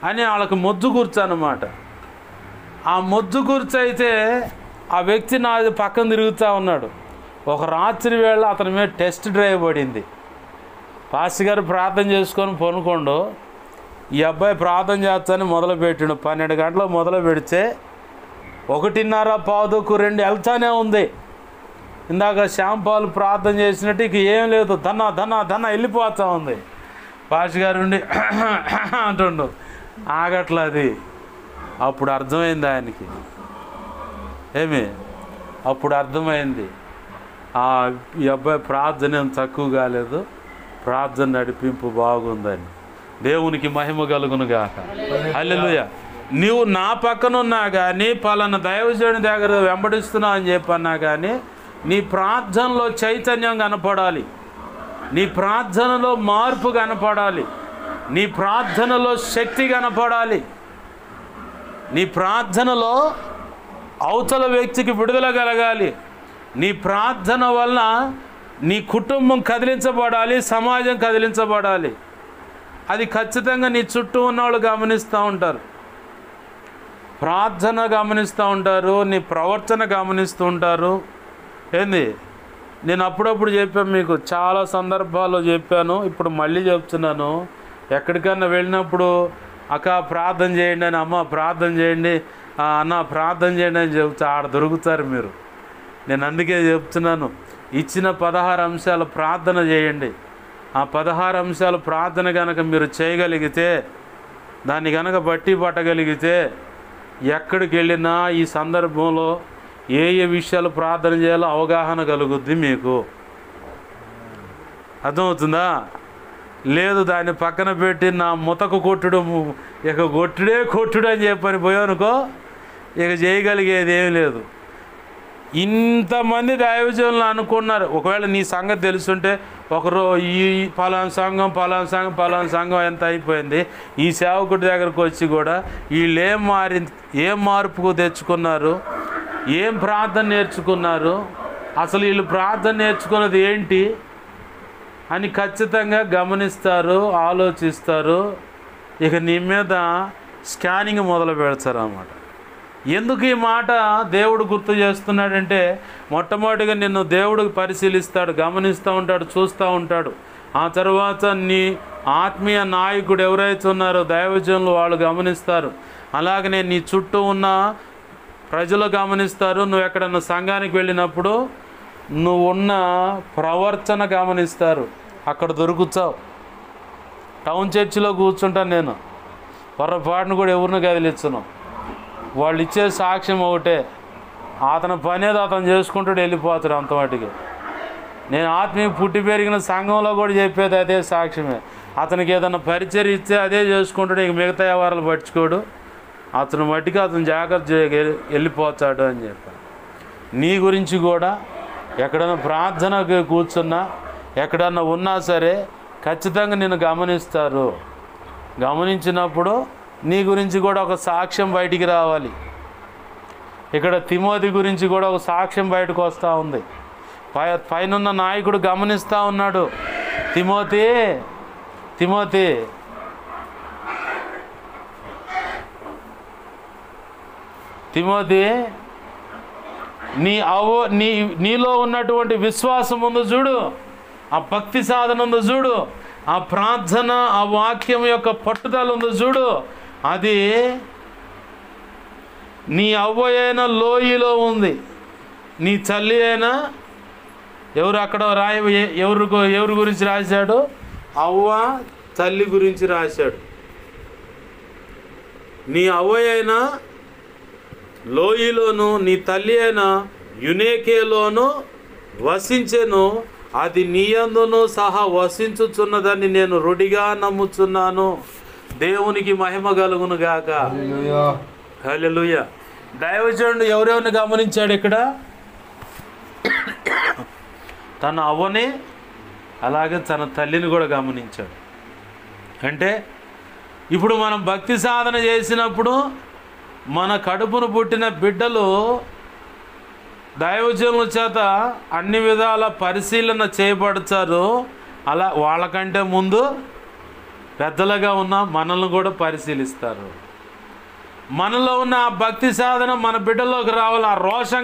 అని వాళ్ళకి మొద్దు కూర్చోన్నమాట. ఆ మొద్దు కూర్చైతే ఆ వ్యక్తి నా పక్కన తిరుగుతూ ఉన్నాడు. ఒక రాత్రి వేళ అతని మీద టెస్ట్ డ్రైవ్ పడింది. పాస్టర్ గారు ప్రార్థన చేసుకొని పనుకోండు, ఈ అబ్బాయి ప్రార్థన చేస్తానని మొదలుపెట్టిండు. 12 గంటలకు మొదలు పెడితే 1:15 వెళ్తానే ఉంది. ఇందాక శ్యాంపాలు ప్రార్థన చేసినట్టు ఇక ఏం లేదు, ధన వెళ్ళిపోతూ ఉంది. పాస్టర్ గారు ఉండి అంటుండు, ఆగట్లా అది. అప్పుడు అర్థమైంది ఆయనకి, అప్పుడు అర్థమైంది ఈ అబ్బాయి ప్రార్థన ఏం తక్కువ కాలేదు, ప్రార్థన నడిపింపు బాగుందని. దేవునికి మహిమ కలుగునుగాక. హల్లెలూయా. నువ్వు నా పక్కన ఉన్నా కానీ, పలానా దైవజనుడి దగ్గర వెంబడిస్తున్నావు అని చెప్పన్నా కానీ, నీ ప్రార్థనలో చైతన్యం కనపడాలి, నీ ప్రార్థనలో మార్పు కనపడాలి, నీ ప్రార్థనలో శక్తి కనపడాలి, నీ ప్రార్థనలో అవతల వ్యక్తికి విడుదల కలగాలి. నీ ప్రార్థన వలన నీ కుటుంబం కదిలించబడాలి, సమాజం కదిలించబడాలి. అది ఖచ్చితంగా నీ చుట్టూ ఉన్నవాళ్ళు గమనిస్తూ ఉంటారు, ప్రార్థన గమనిస్తూ ఉంటారు, నీ ప్రవర్తన గమనిస్తూ ఉంటారు. నేను అప్పుడప్పుడు చెప్పాను, మీకు చాలా సందర్భాల్లో చెప్పాను, ఇప్పుడు మళ్ళీ చెప్తున్నాను. ఎక్కడికన్నా వెళ్ళినప్పుడు అక్క ప్రార్థన చేయండి అని, అమ్మ ప్రార్థన చేయండి, అన్న ప్రార్థన చేయండి అని చెప్తా, ఆడ దొరుకుతారు మీరు. నేను అందుకే చెప్తున్నాను, ఇచ్చిన 16 అంశాలు ప్రార్థన చేయండి. ఆ 16 అంశాలు ప్రార్థన కనుక మీరు చేయగలిగితే, దాన్ని కనుక బట్టి పట్టగలిగితే, ఎక్కడికి వెళ్ళినా ఈ సందర్భంలో ఏ విషయాలు ప్రార్థన చేయాలో అవగాహన కలుగుద్ది మీకు. అర్థమవుతుందా? లేదు దాన్ని పక్కన పెట్టి నా ముతకు కొట్టుడు, ఇక కొట్టుడు అని చెప్పని పోయానుకో, ఇక చేయగలిగేది ఏమీ లేదు. ఇంతమంది దైవజనులు అనుకున్నారు. ఒకవేళ నీ సంగతి తెలుసుంటే, ఒకరు ఈ పలానా సంఘం ఎంత అయిపోయింది, ఈ సేవకుడి దగ్గరకు వచ్చి కూడా వీళ్ళు ఏం మార్పుకు తెచ్చుకున్నారు, ఏం ప్రార్థన నేర్చుకున్నారు, అసలు వీళ్ళు ప్రార్థన నేర్చుకున్నది ఏంటి అని ఖచ్చితంగా గమనిస్తారు, ఆలోచిస్తారు. ఇక నీ మీద స్కానింగ్ మొదలు పెడతారు అన్నమాట. ఎందుకు ఈ మాట దేవుడు గుర్తు చేస్తున్నాడంటే, మొట్టమొదటిగా నిన్ను దేవుడు పరిశీలిస్తాడు, గమనిస్తూ ఉంటాడు, చూస్తూ ఉంటాడు. ఆ తర్వాత నీ ఆత్మీయ నాయకుడు ఎవరైతే ఉన్నారో దైవజనులు వాళ్ళు గమనిస్తారు. అలాగనే నీ చుట్టూ ఉన్న ప్రజలు గమనిస్తారు. నువ్వు ఎక్కడన్నా సంఘానికి వెళ్ళినప్పుడు నువ్వు ఉన్న ప్రవర్తన గమనిస్తారు. అక్కడ దొరుకుతావు. టౌన్ చర్చిలో కూర్చుంటాను నేను, పొరపాటును కూడా ఎవరిని కదిలించను. వాళ్ళు ఇచ్చే సాక్ష్యం ఒకటే, అతని పనేది అతను చేసుకుంటాడు, వెళ్ళిపోతాడు అంత వాటికి. నేను ఆత్మీయ పుట్టి పెరిగిన సంఘంలో కూడా చెప్పేది అదే సాక్ష్యమే. అతనికి ఏదైనా పరిచయం ఇస్తే అదే చేసుకుంటాడు, ఇక మిగతా వ్యవహారాలు పట్టించుకోడు. అతను మట్టికి అతను జాగ్రత్త వెళ్ళిపోతాడు అని చెప్పాను. నీ గురించి కూడా ఎక్కడన్నా ప్రార్థనకు కూర్చున్నా, ఎక్కడన్నా ఉన్నా సరే ఖచ్చితంగా నిన్ను గమనిస్తారు. గమనించినప్పుడు నీ గురించి కూడా ఒక సాక్ష్యం బయటికి రావాలి. ఇక్కడ తిమోతి గురించి కూడా ఒక సాక్ష్యం బయటకు వస్తూ ఉంది. పైనున్న నాయకుడు గమనిస్తూ ఉన్నాడు, తిమోతి నీలో ఉన్నటువంటి విశ్వాసం ఉంది చూడు, ఆ భక్తి సాధన ఉంది చూడు, ఆ ప్రార్థన, ఆ వాక్యం యొక్క పట్టుదల ఉంది చూడు, అది నీ అవ్వ అయిన లోయలో ఉంది, నీ తల్లి అయిన ఎవరు అక్కడ ఎవరి గురించి రాశాడు? అవ్వ తల్లి గురించి రాశాడు. నీ అవ్వ అయినా లోయలోను, నీ తల్లి అయినా యునేకేలోను వసించెను, అది నీయందును సహా వసించుచున్నదని నేను రుడిగా నమ్ముచున్నాను. దేవునికి మహిమ కలుగును గాక. హల్లెలూయా. దైవజనుడు ఎవరెవరిని గమనించాడు ఇక్కడ? తన అవ్వని అలాగే తన తల్లిని కూడా గమనించాడు. అంటే ఇప్పుడు మనం భక్తి సాధన చేసినప్పుడు మన కడుపును పుట్టిన బిడ్డలు దైవజనుల చేత అన్ని విధాల పరిశీలన చేయబడతారు. అలా వాళ్ళకంటే ముందు పెద్దలుగా ఉన్న మనల్ని కూడా పరిశీలిస్తారు. మనలో ఉన్న ఆ భక్తి సాధన మన బిడ్డల్లోకి రావాలి. ఆ రోషం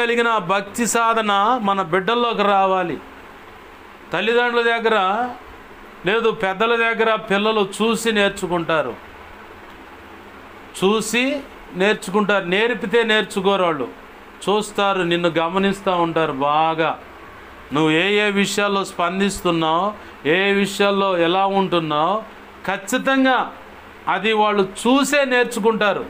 కలిగిన భక్తి సాధన మన బిడ్డల్లోకి రావాలి. తల్లిదండ్రుల దగ్గర లేదు, పెద్దల దగ్గర పిల్లలు చూసి నేర్చుకుంటారు. నేర్పితే నేర్చుకోరు. వాళ్ళు చూస్తారు, నిన్ను గమనిస్తూ ఉంటారు బాగా. నువ్వు ఏ విషయాల్లో స్పందిస్తున్నావు, ఏ విషయాల్లో ఎలా ఉంటున్నావు, ఖచ్చితంగా అది వాళ్ళు చూసే నేర్చుకుంటారు.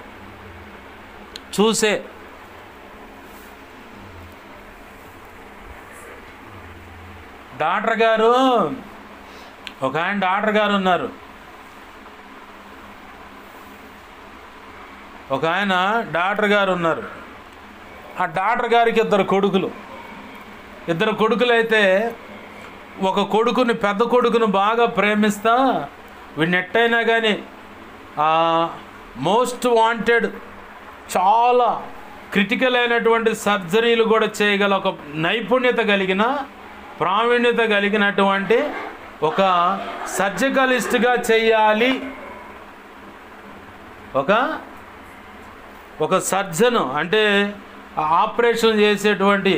డాక్టర్ గారు, ఒక ఆయన డాక్టర్ గారు ఉన్నారు. ఆ డాక్టర్ గారికి ఇద్దరు కొడుకులు అయితే ఒక కొడుకుని, పెద్ద కొడుకును బాగా ప్రేమిస్తా, వీడిని ఎట్టయినా కానీ మోస్ట్ వాంటెడ్, చాలా క్రిటికల్ అయినటువంటి సర్జరీలు కూడా చేయగల ఒక ప్రావీణ్యత కలిగినటువంటి ఒక సర్జికలిస్ట్గా చేయాలి. ఒక సర్జన్ అంటే ఆపరేషన్ చేసేటువంటి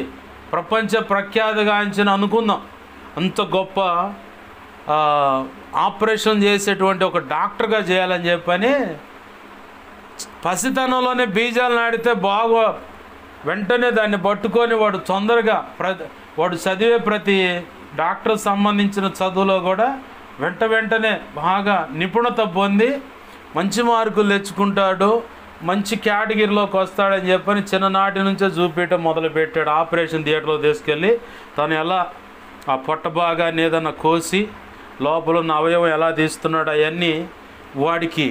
ప్రపంచ ప్రఖ్యాతిగాంచిన అనుకుందాం, అంత గొప్ప ఆపరేషన్ చేసేటువంటి ఒక డాక్టర్గా చేయాలని చెప్పని పసితనంలోనే బీజాలు నాటితే బాగా వెంటనే దాన్ని పట్టుకొని వాడు తొందరగా వాడు చదివే ప్రతి డాక్టర్ సంబంధించిన చదువులో కూడా వెంటనే బాగా నిపుణత పొంది మంచి మార్కులు తెచ్చుకుంటాడు, మంచి కేటగిరీలోకి వస్తాడని చెప్పని చిన్ననాటి నుంచే చూపించడం మొదలుపెట్టాడు. ఆపరేషన్ థియేటర్లో తీసుకెళ్ళి తను ఎలా ఆ పొట్ట భాగాన్ని ఏదన్నా కోసి లోపల ఉన్న అవయవం ఎలా తీస్తున్నాడు అవన్నీ వాడికి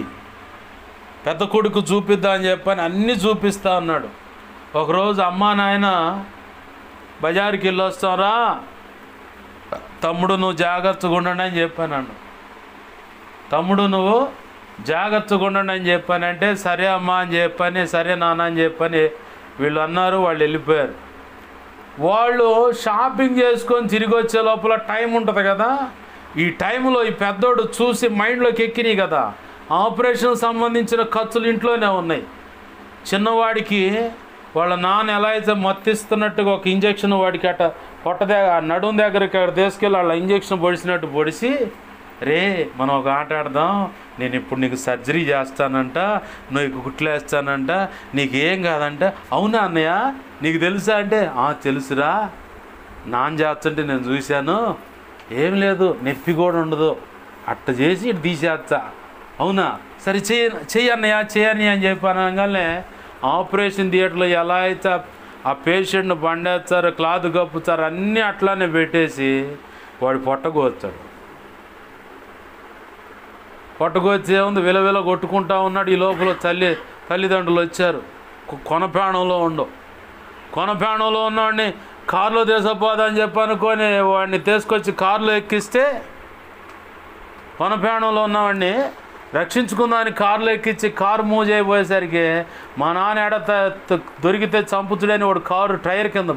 పెద్ద కొడుకు చూపిద్దామని చెప్పని అన్నీ చూపిస్తా ఉన్నాడు. ఒకరోజు అమ్మా నాయన బజారుకి వెళ్ళొస్తారా, తమ్ముడు నువ్వు జాగ్రత్తగా ఉండండి అని చెప్పానంటే సరే అమ్మా అని చెప్పని, సరే నాన్న అని చెప్పని వీళ్ళు అన్నారు. వాళ్ళు వెళ్ళిపోయారు. వాళ్ళు షాపింగ్ చేసుకొని తిరిగి వచ్చే లోపల టైం ఉంటుంది కదా, ఈ టైంలో ఈ పెద్దోడు చూసి మైండ్లోకి ఎక్కినాయి కదా, ఆపరేషన్ సంబంధించిన ఖర్చులు ఇంట్లోనే ఉన్నాయి. చిన్నవాడికి వాళ్ళ నాన్న ఎలా అయితే మత్తిస్తున్నట్టుగా ఒక ఇంజక్షన్ వాడికి అట్ట పొట్ట నడుము దగ్గరికి అక్కడ తీసుకెళ్ళి వాళ్ళ ఇంజక్షన్ పొడిచినట్టు పొడిచి, రే మనం ఒక ఆట ఆడదాం, నేను ఇప్పుడు నీకు సర్జరీ చేస్తానంట, నువ్వు కుట్లేస్తానంట, నీకేం కాదంట. అవునా అన్నయ్య నీకు తెలుసా అంటే, తెలుసురా, నాన్న చేస్తుంటే నేను చూశాను, ఏం లేదు నొప్పి కూడా ఉండదు, అట్ట చేసి ఇటు తీసేస్తా. అవునా, సరే చెయ్యి అన్నయ్య చేయని అని చెప్పాను. అనగానే ఆపరేషన్ థియేటర్లో ఎలా అయితే ఆ పేషెంట్ను బండేస్తారు, క్లాత్ కప్పుతారు, అన్నీ అట్లానే పెట్టేసి వాడు పొట్టకొచ్చాడు. పొట్టకొచ్చి ఏముంది విలవిల కొట్టుకుంటా ఉన్నాడు. ఈ లోపల తల్లిదండ్రులు వచ్చారు. కొనప్రాణంలో ఉన్నవాడిని కారులో తీసుకుపోదని చెప్పి అనుకొని వాడిని తీసుకొచ్చి కారులో ఎక్కిస్తే, కొనప్రాణంలో ఉన్నవాడిని రక్షించుకుందామని కారులో ఎక్కించి కారు మూవ్ చేయబోయేసరికి మా నాన్న ఎడ దొరికితే చంపుతుడని వాడు కారు టైర్ కింద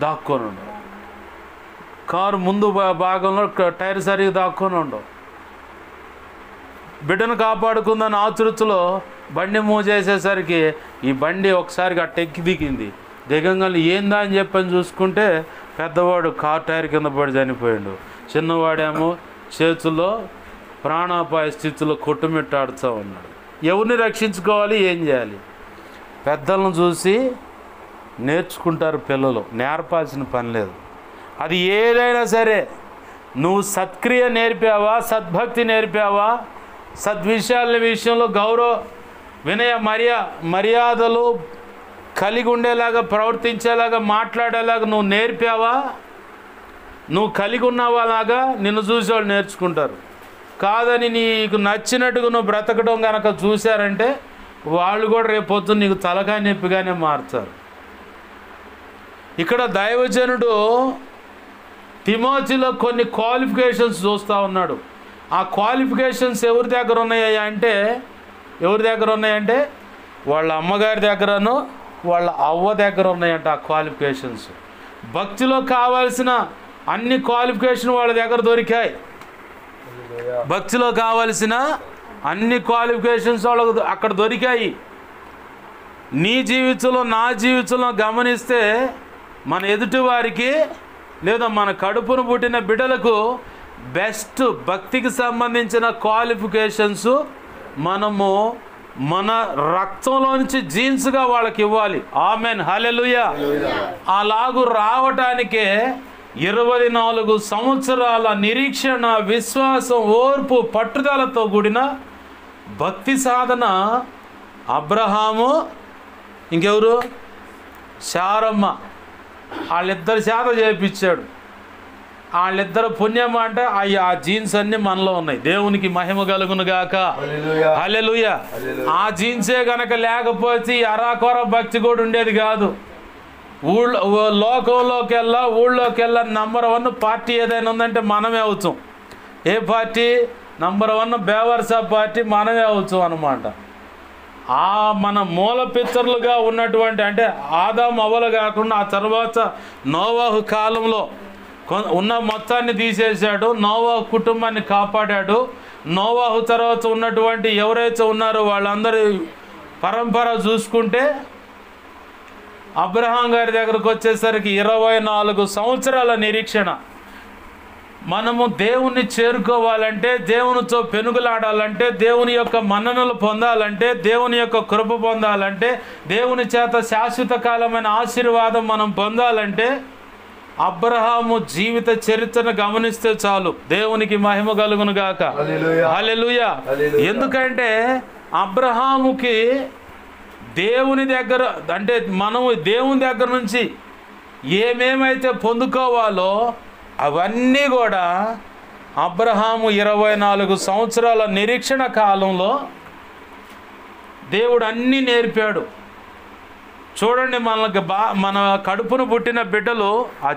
దాక్కొని ఉండవు. కారు ముందు భాగంలో టైర్ సరిగ్గా దాక్కొని ఉండవు. బిడ్డను కాపాడుకుందని ఆతృతలో బండి మూవ్ చేసేసరికి ఈ బండి ఒకసారి అట్ట ఎక్కి దిగంగానే ఏందా అని చెప్పని చూసుకుంటే పెద్దవాడు కారు టైర్ కింద పడి చనిపోయాడు. చిన్నవాడేమో చేతుల్లో ప్రాణాపాయ స్థితిలో కొట్టుమిట్టాడుతూ ఉన్నాడు. ఎవరిని రక్షించుకోవాలి, ఏం చేయాలి? పెద్దలను చూసి నేర్చుకుంటారు పిల్లలు, నేర్పాల్సిన పని లేదు. అది ఏదైనా సరే, నువ్వు సత్క్రియ నేర్పావా, సద్భక్తి నేర్పావా, సద్విషయాల విషయంలో గౌరవ వినయ మర్యాదలు కలిగి ఉండేలాగా, ప్రవర్తించేలాగా, మాట్లాడేలాగా నువ్వు నేర్పావా, నువ్వు కలిగి ఉన్నావాలాగా నిన్ను చూసి వాళ్ళు నేర్చుకుంటారు. కాదని నీకు నచ్చినట్టుగా నువ్వు బ్రతకడం కనుక చూశారంటే వాళ్ళు కూడా రేపొద్దు నీకు తలకాయ నొప్పిగానే మారుతారు. ఇక్కడ దైవజనుడు తిమోతిలో కొన్ని క్వాలిఫికేషన్స్ చూస్తూ ఉన్నాడు. ఆ క్వాలిఫికేషన్స్ ఎవరి దగ్గర ఉన్నాయంటే వాళ్ళ అమ్మగారి దగ్గరను వాళ్ళ అవ్వ దగ్గర ఉన్నాయంట ఆ క్వాలిఫికేషన్స్. భక్తిలో కావాల్సిన అన్ని క్వాలిఫికేషన్ వాళ్ళ దగ్గర దొరికాయి. భక్తిలో కావాల్సిన అన్ని క్వాలిఫికేషన్స్ వాళ్ళకు అక్కడ దొరికాయి. నీ జీవితంలో నా జీవితంలో గమనిస్తే మన ఎదుటి వారికి లేదా మన కడుపును పుట్టిన బిడ్డలకు బెస్ట్ భక్తికి సంబంధించిన క్వాలిఫికేషన్స్ మనము మన రక్తంలోంచి జీన్స్గా వాళ్ళకి ఇవ్వాలి. ఆమెన్, హల్లెలూయా. అలాగూ రావటానికే 24 సంవత్సరాల నిరీక్షణ, విశ్వాసం, ఓర్పు, పట్టుదలతో కూడిన భక్తి సాధన అబ్రహాము, ఇంకెవరు, శారమ్మ, వాళ్ళిద్దరి చేత చేయించాడు. వాళ్ళిద్దరు పుణ్యం అంటే ఆ జీన్స్ అన్నీ మనలో ఉన్నాయి. దేవునికి మహిమ కలుగును గాక, హల్లెలూయా. ఆ జీన్సే కనుక లేకపోతే అరాకొర భక్తి కూడా ఉండేది కాదు. ఊళ్ళోకి వెళ్ళా నంబర్ 1 పార్టీ ఏదైనా ఉందంటే మనమే అవుతాం. ఏ పార్టీ? నంబర్ 1 బేవర్సా పార్టీ మనమే అవుతాం అన్నమాట. మన మూల పితరులుగా ఉన్నటువంటి అంటే ఆదాము అవ్వలు కాకుండా ఆ తర్వాత నోవాహు కాలంలో ఉన్న మొత్తాన్ని తీసేశాడు. నోవాహు కుటుంబాన్ని కాపాడాడు. నోవాహు తర్వాత ఉన్నటువంటి ఎవరైతే ఉన్నారో వాళ్ళందరి పరంపర చూసుకుంటే అబ్రహాం గారి దగ్గరకు వచ్చేసరికి 24 సంవత్సరాల నిరీక్షణ. మనము దేవుణ్ణి చేరుకోవాలంటే, దేవునితో పెనుగులాడాలంటే, దేవుని యొక్క మన్ననలు పొందాలంటే, దేవుని యొక్క కృప పొందాలంటే, దేవుని చేత శాశ్వత కాలమైన ఆశీర్వాదం మనం పొందాలంటే అబ్రహాము జీవిత చరిత్రను గమనిస్తే చాలు. దేవునికి మహిమ కలుగును గాక, హల్లెలూయా. ఎందుకంటే అబ్రహాముకి దేవుని దగ్గర అంటే మనము దేవుని దగ్గర నుంచి ఏమేమైతే పొందుకోవాలో అవన్నీ కూడా అబ్రహాము 24 సంవత్సరాల నిరీక్షణ కాలంలో దేవుడు అన్నీ నేర్పాడు. చూడండి, మన కడుపును పుట్టిన బిడ్డలు ఆ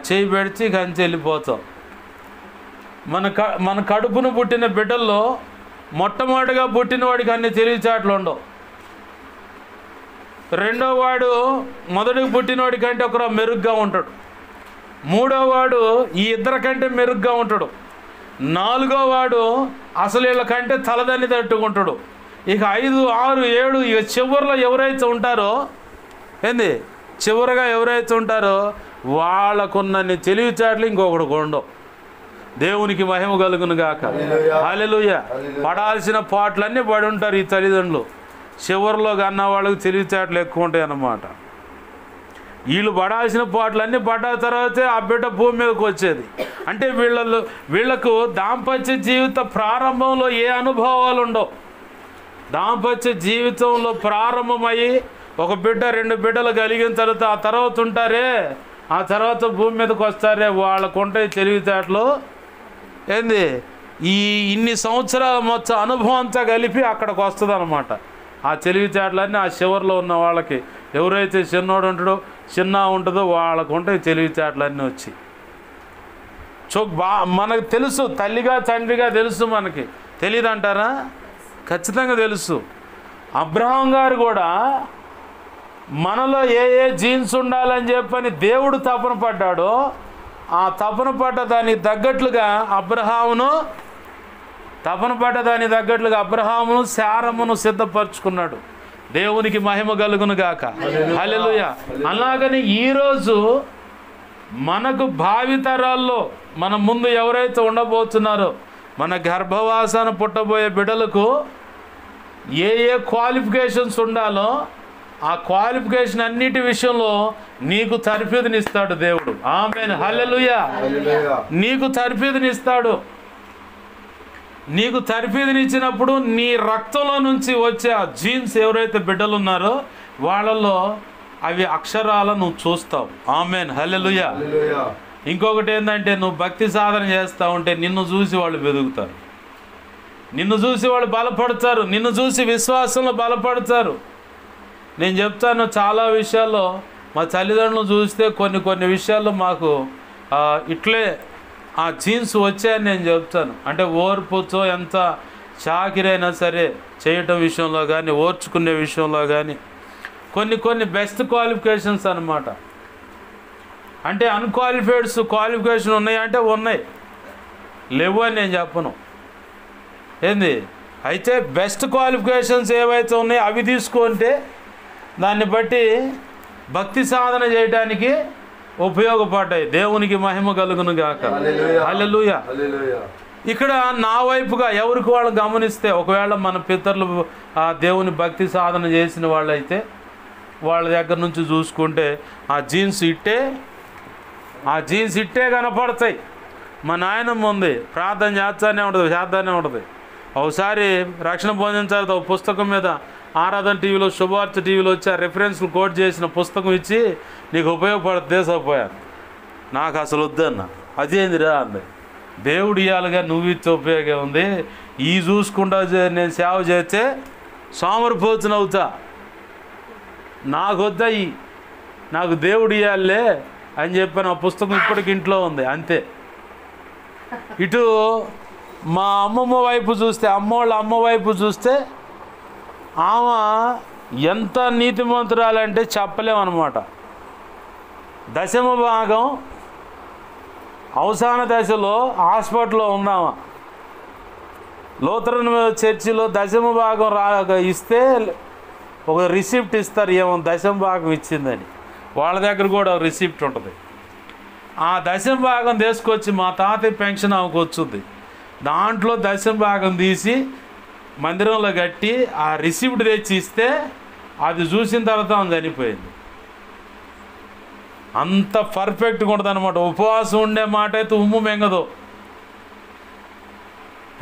చేయి పెడిచి కంచి వెళ్ళిపోతాం. మన కడుపును పుట్టిన బిడ్డల్లో మొట్టమొదటిగా పుట్టినవాడికి అన్ని తెలివిచాట్లు ఉండవు. రెండో వాడు మొదటికి పుట్టినవాడి కంటే ఒకరు మెరుగ్గా ఉంటాడు. మూడో వాడు ఈ ఇద్దరి కంటే మెరుగ్గా ఉంటాడు. నాలుగో వాడు అసలు వీళ్ళ కంటే తలదన్ని తట్టుకుంటాడు. ఇక 5, 6, 7 ఇక చివరిలో ఎవరైతే ఉంటారో చివరిగా ఎవరైతే ఉంటారో వాళ్ళకున్నన్ని తెలివిచాట్లు ఇంకొకడు ఉండవు. దేవునికి మహిమ కలుగును గాక, హల్లెలూయా. పడాల్సిన పాటలన్నీ పడి ఉంటారు ఈ తల్లిదండ్రులు. చివరిలో కన్నా వాళ్ళకి తెలివిచాట్లు ఎక్కువ ఉంటాయి అన్నమాట. వీళ్ళు పడాల్సిన పాటలన్నీ పడ్డ తర్వాతే ఆ బిడ్డ భూమి మీదకి వచ్చేది. అంటే వీళ్ళకు దాంపత్య జీవిత ప్రారంభంలో ఏ అనుభవాలు ఉండవు. దాంపత్య జీవితంలో ప్రారంభమయ్యి ఒక బిడ్డ 2 బిడ్డలు కలిగిన తర్వాత ఆ తర్వాత ఉంటారే, ఆ తర్వాత భూమి మీదకి వస్తారే, వాళ్ళకుంటే తెలివితేటలు ఇన్ని సంవత్సరాల మొత్తం అనుభవం అంతా కలిపి అక్కడికి వస్తుంది అన్నమాట. ఆ తెలివితేటలన్నీ ఆ చివరిలో ఉన్న వాళ్ళకి, ఎవరైతే చిన్నోడు ఉంటాడో చిన్న ఉంటుందో వాళ్ళకు ఉంటాయి తెలివితేటలన్నీ వచ్చి. మనకు తెలుసు, తల్లిగా తండ్రిగా తెలుసు. మనకి తెలియదు అంటారా? ఖచ్చితంగా తెలుసు. అబ్రహాం గారు కూడా మనలో ఏ జీన్స్ ఉండాలని చెప్పని దేవుడు తపన పడ్డాడో ఆ తపన పడ్డ దానికి తగ్గట్లుగా అబ్రహామును శారమును సిద్ధపరచుకున్నాడు. దేవునికి మహిమ కలుగును గాక, హల్లెలూయా. అలాగని ఈరోజు మనకు భావితరాల్లో మన ముందు ఎవరైతే ఉండబోతున్నారో మన గర్భవాసాన పుట్టబోయే బిడ్డలకు ఏ క్వాలిఫికేషన్స్ ఉండాలో ఆ క్వాలిఫికేషన్ అన్నిటి విషయంలో నీకు తర్ఫీదునిస్తాడు దేవుడు. ఆమేన్, హల్లెలూయా. నీకు తర్ఫీదునిస్తాడు. నీకు తర్ఫీదునిచ్చినప్పుడు నీ రక్తంలో నుంచి వచ్చే ఆ జీన్స్ ఎవరైతే బిడ్డలు ఉన్నారో వాళ్ళలో అవి అక్షరాలను నువ్వు చూస్తావు. ఆమేన్, హల్లెలూయా. ఇంకొకటి ఏంటంటే, నువ్వు భక్తి సాధన చేస్తూ ఉంటే నిన్ను చూసి వాళ్ళు వెదుగుతారు, నిన్ను చూసి వాళ్ళు బలపడతారు, నిన్ను చూసి విశ్వాసంలో బలపడతారు. నేను చెప్తాను, చాలా విషయాల్లో మా తల్లిదండ్రులు చూస్తే కొన్ని విషయాల్లో మాకు ఇట్లే ఆ జీన్స్ వచ్చాయని నేను చెప్తాను. అంటే ఓర్పుతో ఎంత చాకిరైనా సరే చేయటం విషయంలో కానీ, ఓర్చుకునే విషయంలో కానీ కొన్ని బెస్ట్ క్వాలిఫికేషన్స్ అన్నమాట. అంటే అన్క్వాలిఫైడ్స్ క్వాలిఫికేషన్ ఉన్నాయి అంటే ఉన్నాయి, లేవు అని నేను చెప్పను. ఏంది అయితే బెస్ట్ క్వాలిఫికేషన్స్ ఏవైతే ఉన్నాయో అవి తీసుకుంటే దాన్ని బట్టి భక్తి సాధన చేయడానికి ఉపయోగపడ్డాయి. దేవునికి మహిమ కలుగును గాక. హల్లెలూయా. ఇక్కడ నా వైపుగా ఎవరికి వాళ్ళు గమనిస్తే, ఒకవేళ మన పితరులు ఆ దేవుని భక్తి సాధన చేసిన వాళ్ళైతే వాళ్ళ దగ్గర నుంచి చూసుకుంటే ఆ జీన్స్ ఇట్టే కనపడతాయి. మా నాయనమ్మ ఉంది, ప్రార్థన చేస్తానే ఉంటుంది. ఒకసారి రక్షణ పొందిన తర్వాత ఒక పుస్తకం మీద ఆరాధన టీవీలో, శుభవార్త టీవీలో వచ్చి ఆ రెఫరెన్స్లు కోట్ చేసిన పుస్తకం ఇచ్చి, నీకు ఉపయోగపడుతుంది దేశపోయాను. నాకు అసలు వద్దన్న. అదేందిరా అంది. దేవుడు ఇవ్వాలిగా, నువ్వు ఇచ్చే ఉపయోగం ఉంది. ఈ చూసుకుంటా నేను సేవ చేస్తే సోమరిపోతున అవుతా, నాకు వద్దయి, నాకు దేవుడు ఇవ్వాలే అని చెప్పాను. ఆ పుస్తకం ఇప్పటికి ఇంట్లో ఉంది. అంతే. ఇటు మా అమ్మమ్మ వైపు చూస్తే, అమ్మ వైపు చూస్తే ఆమె ఎంత నీతిమంతురాలంటే చెప్పలేమన్నమాట. దశమ భాగం అవసాన దశలో హాస్పిటల్లో ఉన్నామా, లూథరన్ చర్చిలో దశమ భాగం ఇస్తే ఒక రిసిప్ట్ ఇస్తారు, ఏమో దశమ భాగం ఇచ్చిందని. వాళ్ళ దగ్గర కూడా రిసిప్ట్ ఉంటుంది. ఆ దశమ భాగం తీసుకొచ్చి మా తాతయ్య పెన్షన్ ఆమెకు వచ్చింది. దాంట్లో దశమ భాగం తీసి మందిరంలో కట్టి ఆ రిసిప్ట్ తెచ్చి ఇస్తే అది చూసిన తర్వాత ఆమె చనిపోయింది. అంత పర్ఫెక్ట్గా ఉంటుంది అనమాట. ఉపవాసం ఉండే మాట అయితే ఉమ్ము మెంగదు.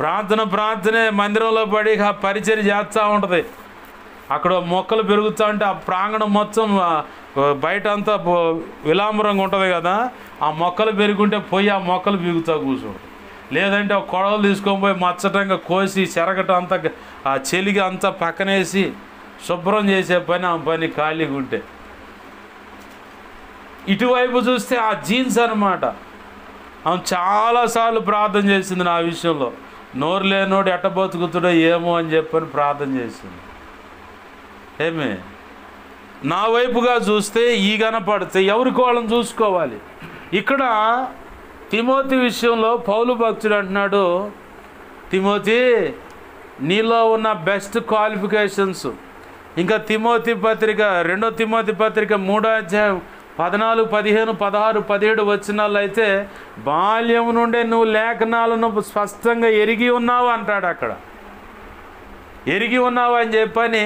ప్రార్థనే మందిరంలో పడి పరిచర్య చేస్తూ ఉంటుంది. అక్కడ మొక్కలు పెరుగుతూ ఉంటే ఆ ప్రాంగణం మొత్తం బయట అంతా విలాంబరంగా ఉంటుంది కదా, ఆ మొక్కలు పెరుగుంటే పోయి ఆ మొక్కలు బిగుతూ కూర్చుంటుంది. లేదంటే ఒక కొడవలు తీసుకొని పోయి మచ్చటంగా కోసి చెరగటం అంతా ఆ చెలిగా అంతా పక్కనేసి శుభ్రం చేసే పని ఆ పని ఖాళీగా ఉంటే. ఇటువైపు చూస్తే ఆ జీన్స్ అనమాట. ఆమె చాలాసార్లు ప్రార్థన చేసింది నా విషయంలో. నోరు లేనోడు ఎట్ట బతుకుతాడో ఏమో అని చెప్పని ప్రార్థన చేసింది. ఏమి నా వైపుగా చూస్తే ఈ కనపడితే ఎవరికి వాళ్ళని చూసుకోవాలి. ఇక్కడ తిమోతి విషయంలో పౌలు భక్తుడు అంటున్నాడు, తిమోతి నీలో ఉన్న బెస్ట్ క్వాలిఫికేషన్స్. ఇంకా తిమోతి పత్రిక 2 తిమోతి పత్రిక 3వ అధ్యాయం 14, 15, 16, 17 వచనాలు అయితే బాల్యం నుండే నువ్వు లేఖనాలను స్పష్టంగా ఎరిగి ఉన్నావు అంటాడు. అక్కడ ఎరిగి ఉన్నావు అని చెప్పని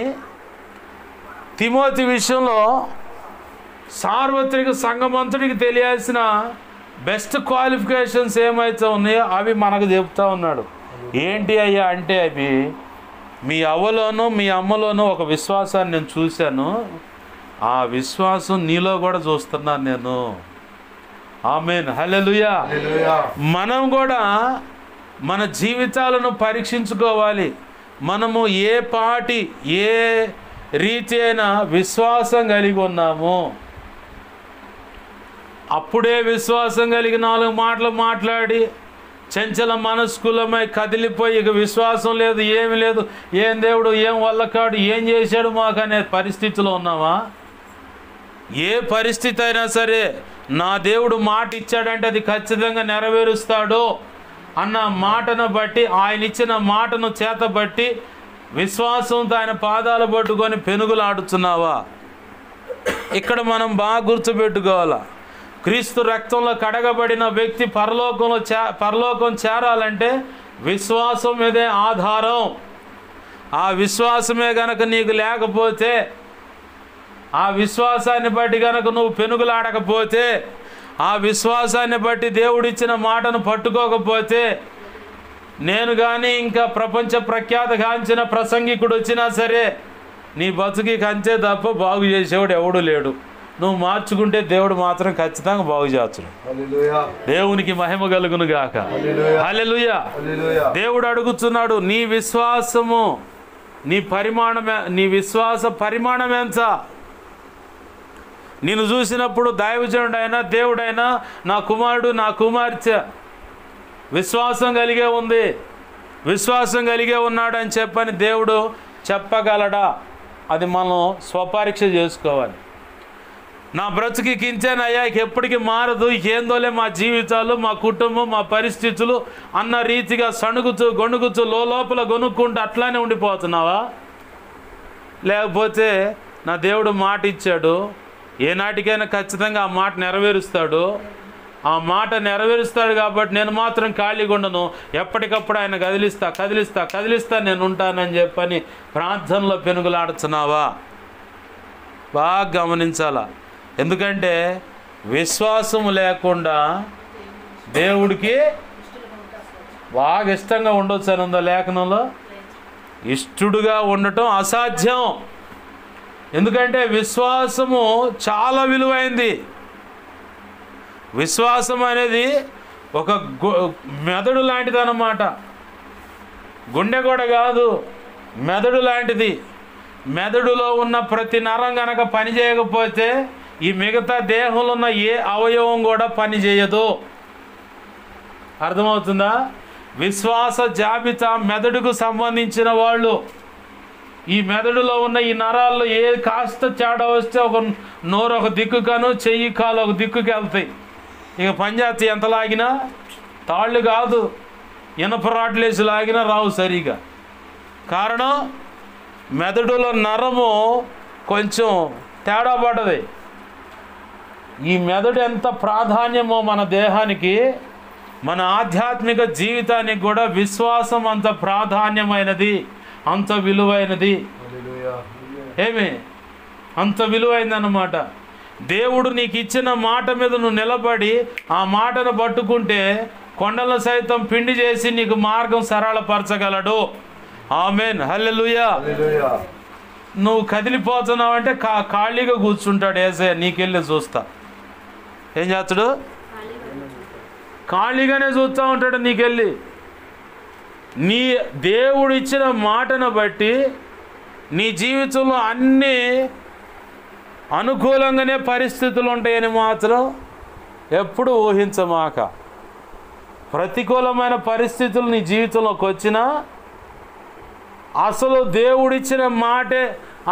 తిమోతి విషయంలో సార్వత్రిక సంఘమంతుడికి తెలియాల్సిన బెస్ట్ క్వాలిఫికేషన్స్ ఏమైతే ఉన్నాయో అవి మనకు చెప్తా ఉన్నాడు. ఏంటి అయ్యా అంటే, అవి మీ అవ్వలోనూ మీ అమ్మలోనూ ఒక విశ్వాసాన్ని నేను చూశాను, ఆ విశ్వాసం నీలో కూడా చూస్తున్నాను నేను. ఆమేన్, హల్లెలూయా. మనం కూడా మన జీవితాలను పరీక్షించుకోవాలి. మనము ఏ రీతి అయినా విశ్వాసం కలిగి ఉన్నాము. అప్పుడే విశ్వాసం కలిగి 4 మాటలు మాట్లాడి చంచల మనస్కులమై కదిలిపోయి ఇక విశ్వాసం లేదు, ఏమి లేదు, ఏం దేవుడు, ఏం వల్ల కాడు, ఏం చేశాడు మాకు అనే పరిస్థితిలో ఉన్నావా? ఏ పరిస్థితి అయినా సరే నా దేవుడు మాట ఇచ్చాడంటే అది ఖచ్చితంగా నెరవేరుస్తాడు అన్న మాటను బట్టి, ఆయన ఇచ్చిన మాటను చేతబట్టి విశ్వాసంతో ఆయన పాదాలు పట్టుకొని పెనుగులాడుతున్నావా? ఇక్కడ మనం బాగా గుర్తుపెట్టుకోవాలా. క్రీస్తు రక్తంలో కడగబడిన వ్యక్తి పరలోకం చేరాలంటే విశ్వాసం మీదే ఆధారం. ఆ విశ్వాసమే గనక నీకు లేకపోతే ఆ విశ్వాసాన్ని బట్టి కనుక నువ్వు పెనుగులాడకపోతే, ఆ విశ్వాసాన్ని బట్టి దేవుడిచ్చిన మాటను పట్టుకోకపోతే, నేను కానీ ఇంకా ప్రపంచ ప్రఖ్యాతగాంచిన ప్రసంగికుడు వచ్చినా సరే నీ బతుకి కంచే తప్ప బాగు చేసేవాడు ఎవడు లేడు. నువ్వు మార్చుకుంటే దేవుడు మాత్రం ఖచ్చితంగా బాగు చేస్తాడు. దేవునికి మహిమ కలుగును గాక. హల్లెలూయా. దేవుడు అడుగుతున్నాడు, నీ విశ్వాసము, నీ విశ్వాస పరిమాణం ఎంత? నిన్ను చూసినప్పుడు దైవజనుడైనా దేవుడైనా నా కుమారుడు నా కుమార్తె విశ్వాసం కలిగే ఉంది, విశ్వాసం కలిగే ఉన్నాడని చెప్పని దేవుడు చెప్పగలడా? అది మనం స్వపరీక్ష చేసుకోవాలి. నా బ్రతుకి కించేనయ్యా, ఎప్పటికీ మారదు, ఏందోలే మా జీవితాలు, మా కుటుంబం, మా పరిస్థితులు అన్న రీతిగా సణుగుతూ గొణుగుతూ లోపల గొనుక్కుంటూ అట్లానే ఉండిపోతున్నావా? లేకపోతే నా దేవుడు మాట ఇచ్చాడు, ఏనాటికైనా ఖచ్చితంగా ఆ మాట నెరవేరుస్తాడు, ఆ మాట నెరవేరుస్తాడు కాబట్టి నేను మాత్రం ఖాళీగా ఉండను, ఎప్పటికప్పుడు ఆయన కదిలిస్తా నేను ఉంటానని చెప్పని ప్రార్థనలో పెనుగులాడుతున్నావా? బాగా గమనించాలా. ఎందుకంటే విశ్వాసం లేకుండా దేవుడికి బాగా ఇష్టంగా ఉండొచ్చు అని ఉందో లేఖనంలో. ఇష్టడుగా ఉండటం అసాధ్యం. ఎందుకంటే విశ్వాసము చాలా విలువైంది. విశ్వాసం అనేది ఒక మెదడు లాంటిది అన్నమాట. గుండె కూడా కాదు, మెదడు లాంటిది. మెదడులో ఉన్న ప్రతి నరం కనుక పని చేయకపోతే ఈ మిగతా దేహంలో ఉన్న ఏ అవయవం కూడా పని చేయదు. అర్థమవుతుందా? విశ్వాస జాబితా మెదడుకు సంబంధించిన వాళ్ళు. ఈ మెదడులో ఉన్న ఈ నరాల్లో ఏ కాస్త తేడా వస్తే ఒక నోరు ఒక దిక్కుగాను, చెయ్యి కాలు ఒక దిక్కుకి వెళ్తాయి. ఇక పంజాతి ఎంత లాగినా, తాళ్ళు కాదు ఇనపరాట్లేసి లాగినా రావు సరిగా. కారణం మెదడులో నరము కొంచెం తేడా పడ్డది. ఈ మెదడు ఎంత ప్రాధాన్యమో మన దేహానికి, మన ఆధ్యాత్మిక జీవితానికి కూడా విశ్వాసం అంత ప్రాధాన్యమైనది, అంత విలువైనది. ఏమి అంత విలువైందన్నమాట. దేవుడు నీకు ఇచ్చిన మాట మీద నువ్వు నిలబడి ఆ మాటను పట్టుకుంటే కొండలను సైతం పిండి చేసి నీకు మార్గం సరళపరచగలడు. ఆమేన్. హల్లెలూయా. నువ్వు కదిలిపోతున్నావు అంటే ఖాళీగా కూర్చుంటాడు యేసయ్య. నీకెళ్ళి చూస్తా ఏం చేస్తాడు? ఖాళీగానే చూస్తూ ఉంటాడు. నీకెళ్ళి నీ దేవుడు ఇచ్చిన మాటను బట్టి నీ జీవితంలో అన్నీ అనుకూలంగానే పరిస్థితులు ఉంటాయని మాత్రం ఎప్పుడు ఊహించమాక. ప్రతికూలమైన పరిస్థితులు నీ జీవితంలోకి వచ్చినా అసలు దేవుడిచ్చిన మాటే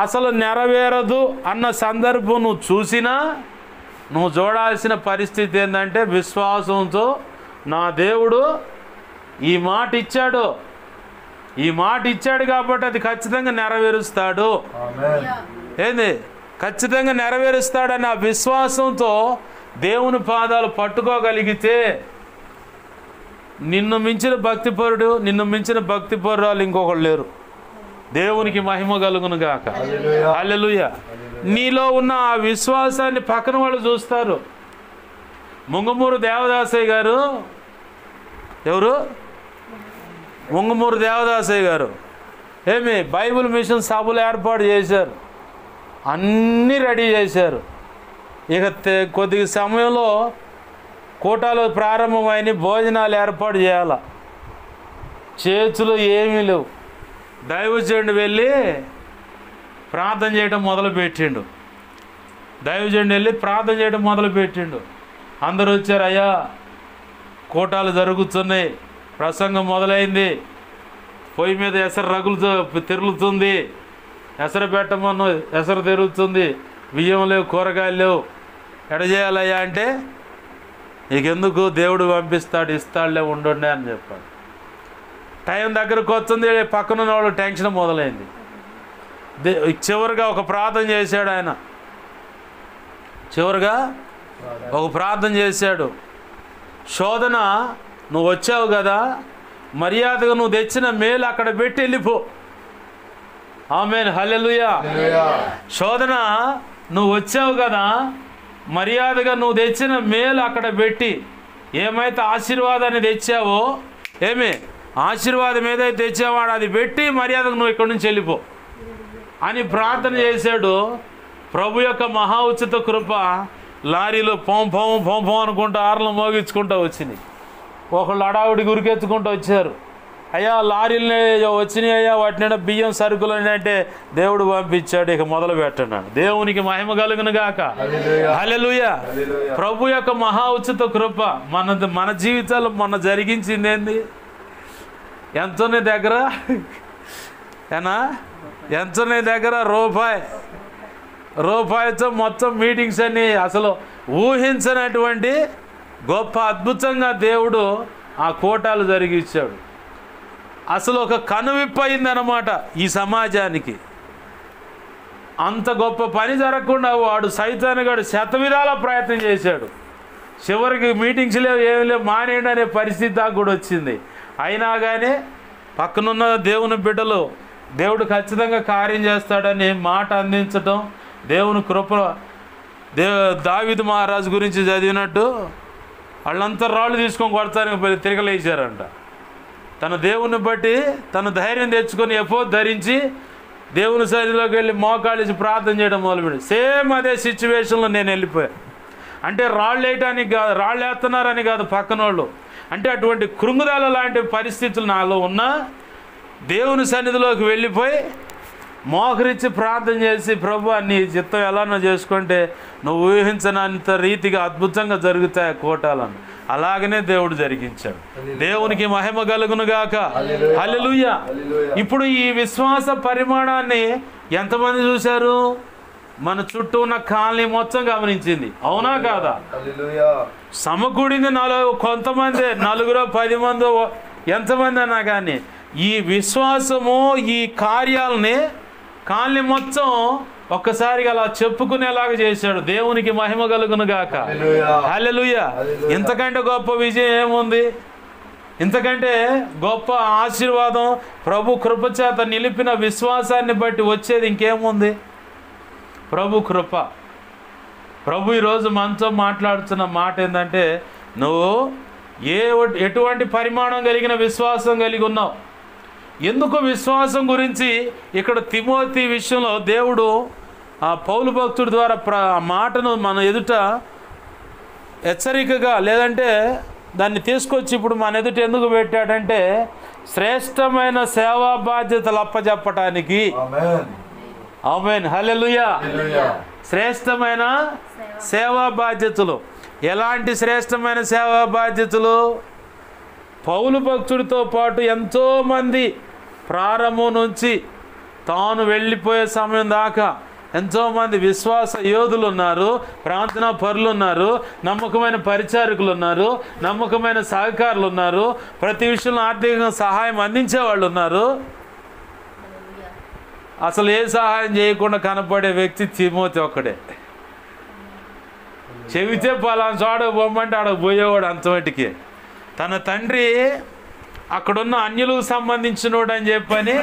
అసలు నెరవేరదు అన్న సందర్భం నువ్వు చూసినా నువ్వు చూడాల్సిన పరిస్థితి ఏంటంటే విశ్వాసంతో నా దేవుడు ఈ మాట ఇచ్చాడు, ఈ మాట ఇచ్చాడు కాబట్టి అది ఖచ్చితంగా నెరవేరుస్తాడు. ఏంది? ఖచ్చితంగా నెరవేరుస్తాడని ఆ విశ్వాసంతో దేవుని పాదాలు పట్టుకోగలిగితే నిన్ను మించిన భక్తిపరుడు, నిన్ను మించిన భక్తిపరురాలు ఇంకొకళ్ళు లేరు. దేవునికి మహిమ కలుగును గాక. హల్లెలూయా. నీలో ఉన్న ఆ విశ్వాసాన్ని పక్కన వాళ్ళు చూస్తారు. ముంగమూరు దేవదాసయ్య గారు, ఎవరు? ముంగమూరు దేవదాసయ్య గారు ఏమి బైబిల్ మిషన్ సభలు ఏర్పాటు చేశారు, అన్నీ రెడీ చేశారు. ఇక కొద్ది సమయంలో కూటాలు ప్రారంభమైన భోజనాలు ఏర్పాటు చేయాల. చేతులు ఏమీ లేవు. దైవజనుడు వెళ్ళి ప్రార్థన చేయడం మొదలుపెట్టిండు. అందరూ వచ్చారు. అయ్యా కూటాలు జరుగుతున్నాయి, ప్రసంగం మొదలైంది, పొయ్యి మీద ఎసరు తిరుగుతుంది, ఎసరు పెట్టమన్న ఎసరు తిరుగుతుంది, బియ్యం లేవు, కూరగాయలు లేవు, ఎడ చేయాలయ్యా అంటే నీకెందుకు, దేవుడు పంపిస్తాడు, ఇస్తాడులే, ఉండండి అని చెప్పాడు. టైం దగ్గరకు వస్తుంది, పక్కన వాళ్ళు టెన్షన్ మొదలైంది. చివరిగా ఒక ప్రార్థన చేశాడు ఆయన. శోధన నువ్వు వచ్చావు కదా, మర్యాదగా నువ్వు తెచ్చిన మేలు అక్కడ పెట్టి వెళ్ళిపో. ఆమేన్. హల్లెలూయా. శోధన నువ్వు వచ్చావు కదా, మర్యాదగా నువ్వు తెచ్చిన మేలు అక్కడ పెట్టి ఏమైతే ఆశీర్వాదాన్ని తెచ్చావో, ఆశీర్వాదం ఏదైతే తెచ్చావాడు అది పెట్టి మర్యాదకు నువ్వు ఇక్కడి నుంచి వెళ్ళిపో అని ప్రార్థన చేశాడు. ప్రభు యొక్క మహా ఉచిత కృప లారీలో పొం పొం పొం పొం అనుకుంటూ ఆర్లు మోగించుకుంటూ వచ్చినాయి. ఒకళ్ళు అడావుడి గురికెత్తుకుంటూ వచ్చారు. అయ్యా లారీలనే వచ్చినాయి అయ్యా, వాటిని బియ్యం సరుకులు అంటే దేవుడు పంపించాడు, ఇక మొదలు పెట్టన్నాడు. దేవునికి మహిమ కలుగును గాక. హల్లెలూయా. ప్రభు యొక్క మహా ఉచిత కృప మన జీవితాల్లో మొన్న జరిగించింది ఏంది? ఎంతో నీ దగ్గర ఎంతో నీ దగ్గర రూపాయితో మొత్తం మీటింగ్స్ అన్ని అసలు ఊహించినటువంటి గొప్ప అద్భుతంగా దేవుడు ఆ కోటాలు జరిగించాడు. అసలు ఒక కనువిప్పు అయిందన్నమాట ఈ సమాజానికి. అంత గొప్ప పని జరగకుండా వాడు సైతానుగాడు శతవిధాల ప్రయత్నం చేశాడు. చివరికి మీటింగ్స్ లేవు, ఏమి లేవు, మానేయండి అనే పరిస్థితి దాకా కూడా వచ్చింది. అయినా కానీ పక్కనున్న దేవుని బిడ్డలు దేవుడు ఖచ్చితంగా కార్యం చేస్తాడని మాట అందించటం, దేవుని కృప. దావీదు మహారాజు గురించి చదివినట్టు వాళ్ళంతా రాళ్ళు తీసుకొని కొడతానికి తిరగలేసారంట. తన దేవుని బట్టి తన ధైర్యం తెచ్చుకొని ఎఫోద్ ధరించి దేవుని సన్నిధిలోకి వెళ్ళి మోకాళ్ళేసి ప్రార్థన చేయడం మొదలుపెట్టి సేమ్ అదే సిచ్యువేషన్లో నేను వెళ్ళిపోయాను. అంటే రాళ్ళు వేయటానికి కాదు, రాళ్ళు వేస్తున్నారని కాదు పక్కన వాళ్ళు, అంటే అటువంటి కృంగుదల లాంటి పరిస్థితులు నాలో ఉన్నా దేవుని సన్నిధిలోకి వెళ్ళిపోయి మోకరించి ప్రార్థన చేసి, ప్రభు నీ చిత్తం ఎలానో చేసుకుంటే నువ్వు ఊహించనంత రీతిగా అద్భుతంగా జరుగుతాయి కోటాలను. అలాగనే దేవుడు జరిగించాడు. దేవునికి మహిమ కలుగును గాక. హల్లెలూయా. ఇప్పుడు ఈ విశ్వాస పరిమాణాన్ని ఎంతమంది చూశారు? మన చుట్టూ ఉన్న కాలనీ మొత్తం గమనించింది, అవునా కాదా? సమకూడింది కొంతమంది, 4 10 మందో ఎంతమంది అన్నా కానీ ఈ విశ్వాసము ఈ కార్యాలని కాలనీ మొత్తం ఒక్కసారిగా అలా చెప్పుకునేలాగా చేశాడు. దేవునికి మహిమ కలుగును గాక. హల్లెలూయా. ఇంతకంటే గొప్ప విజయం ఏముంది? ఇంతకంటే గొప్ప ఆశీర్వాదం ప్రభు కృపచేత నిలిపిన విశ్వాసాన్ని బట్టి వచ్చేది ఇంకేముంది? ప్రభు కృప. ప్రభు ఈరోజు మనతో మాట్లాడుతున్న మాట ఏంటంటే, నువ్వు ఎటువంటి పరిమాణం కలిగిన విశ్వాసం కలిగి ఉన్నావు. ఎందుకు విశ్వాసం గురించి ఇక్కడ తిమోతి విషయంలో దేవుడు ఆ పౌలు భక్తుడి ద్వారా మాటను మన ఎదుట హెచ్చరికగా, లేదంటే దాన్ని తీసుకొచ్చి ఇప్పుడు మన ఎదుట ఎందుకు పెట్టాడంటే, శ్రేష్టమైన సేవా బాధ్యతలు అప్పచెప్పటానికి. ఆమేన్. హల్లెలూయా. శ్రేష్టమైన సేవా బాధ్యతలు. ఎలాంటి శ్రేష్టమైన సేవా బాధ్యతలు? పౌలు భక్తుడితో పాటు ఎంతోమంది ప్రారంభం నుంచి తాను వెళ్ళిపోయే సమయం దాకా ఎంతోమంది విశ్వాస యోధులు ఉన్నారు, ప్రార్థనా పరులు ఉన్నారు, నమ్మకమైన పరిచారకులు ఉన్నారు, నమ్మకమైన సహకారులు ఉన్నారు, ప్రతి విషయంలో ఆర్థికంగా సహాయం అందించే వాళ్ళు ఉన్నారు. అసలు ఏ సహాయం చేయకుండా కనపడే వ్యక్తి తిమోతి ఒక్కడే. చెబితే పలానా చోట పోమంటే ఆడకు పోయేవాడు అంతమటికి. తన తండ్రి అక్కడున్న అన్యులకు సంబంధించినోడు అని చెప్పని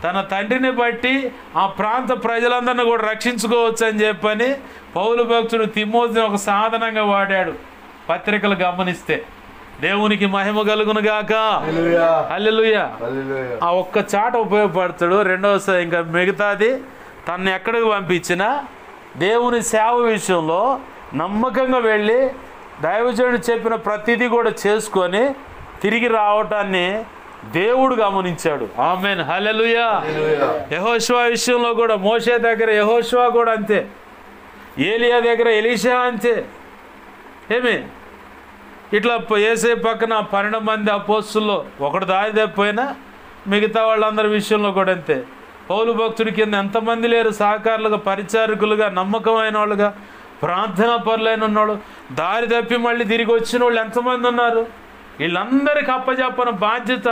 తన తండ్రిని బట్టి ఆ ప్రాంత ప్రజలందరినీ కూడా రక్షించుకోవచ్చు అని చెప్పని పౌలు భక్తుడు తిమోతిని ఒక సాధనంగా వాడాడు. పత్రికలు గమనిస్తే దేవునికి మహిమ కలుగును గాక. హల్లెలూయా. ఆ ఒక్క చాట ఉపయోగపడతాడు. రెండవసారి ఇంకా మిగతాది తనని ఎక్కడికి పంపించినా దేవుని సేవ విషయంలో నమ్మకంగా వెళ్ళి దైవజనుడు చెప్పిన ప్రతిదీ కూడా చేసుకొని తిరిగి రావటాన్ని దేవుడు గమనించాడు. ఆమేన్. హల్లెలూయా. యెహోషువ విషయంలో కూడా మోషే దగ్గర యెహోషువ కూడా అంతే, ఏలియా దగ్గర ఎలీషా అంతే. ఇట్లా యేసే పక్కన 12 మంది అపోస్తుల్లో ఒకడు దారి తప్పిపోయినా మిగతా వాళ్ళందరి విషయంలో కూడా అంతే. పౌలు భక్తుడి కింద ఎంతమంది లేరు? సహకారులుగా, పరిచారకులుగా, నమ్మకమైన వాళ్ళుగా, ప్రార్థనా పరులైన ఉన్నాడు. దారి తప్పి మళ్ళీ తిరిగి వచ్చిన వాళ్ళు ఎంతమంది ఉన్నారు? వీళ్ళందరికీ అప్పచెప్పని బాధ్యత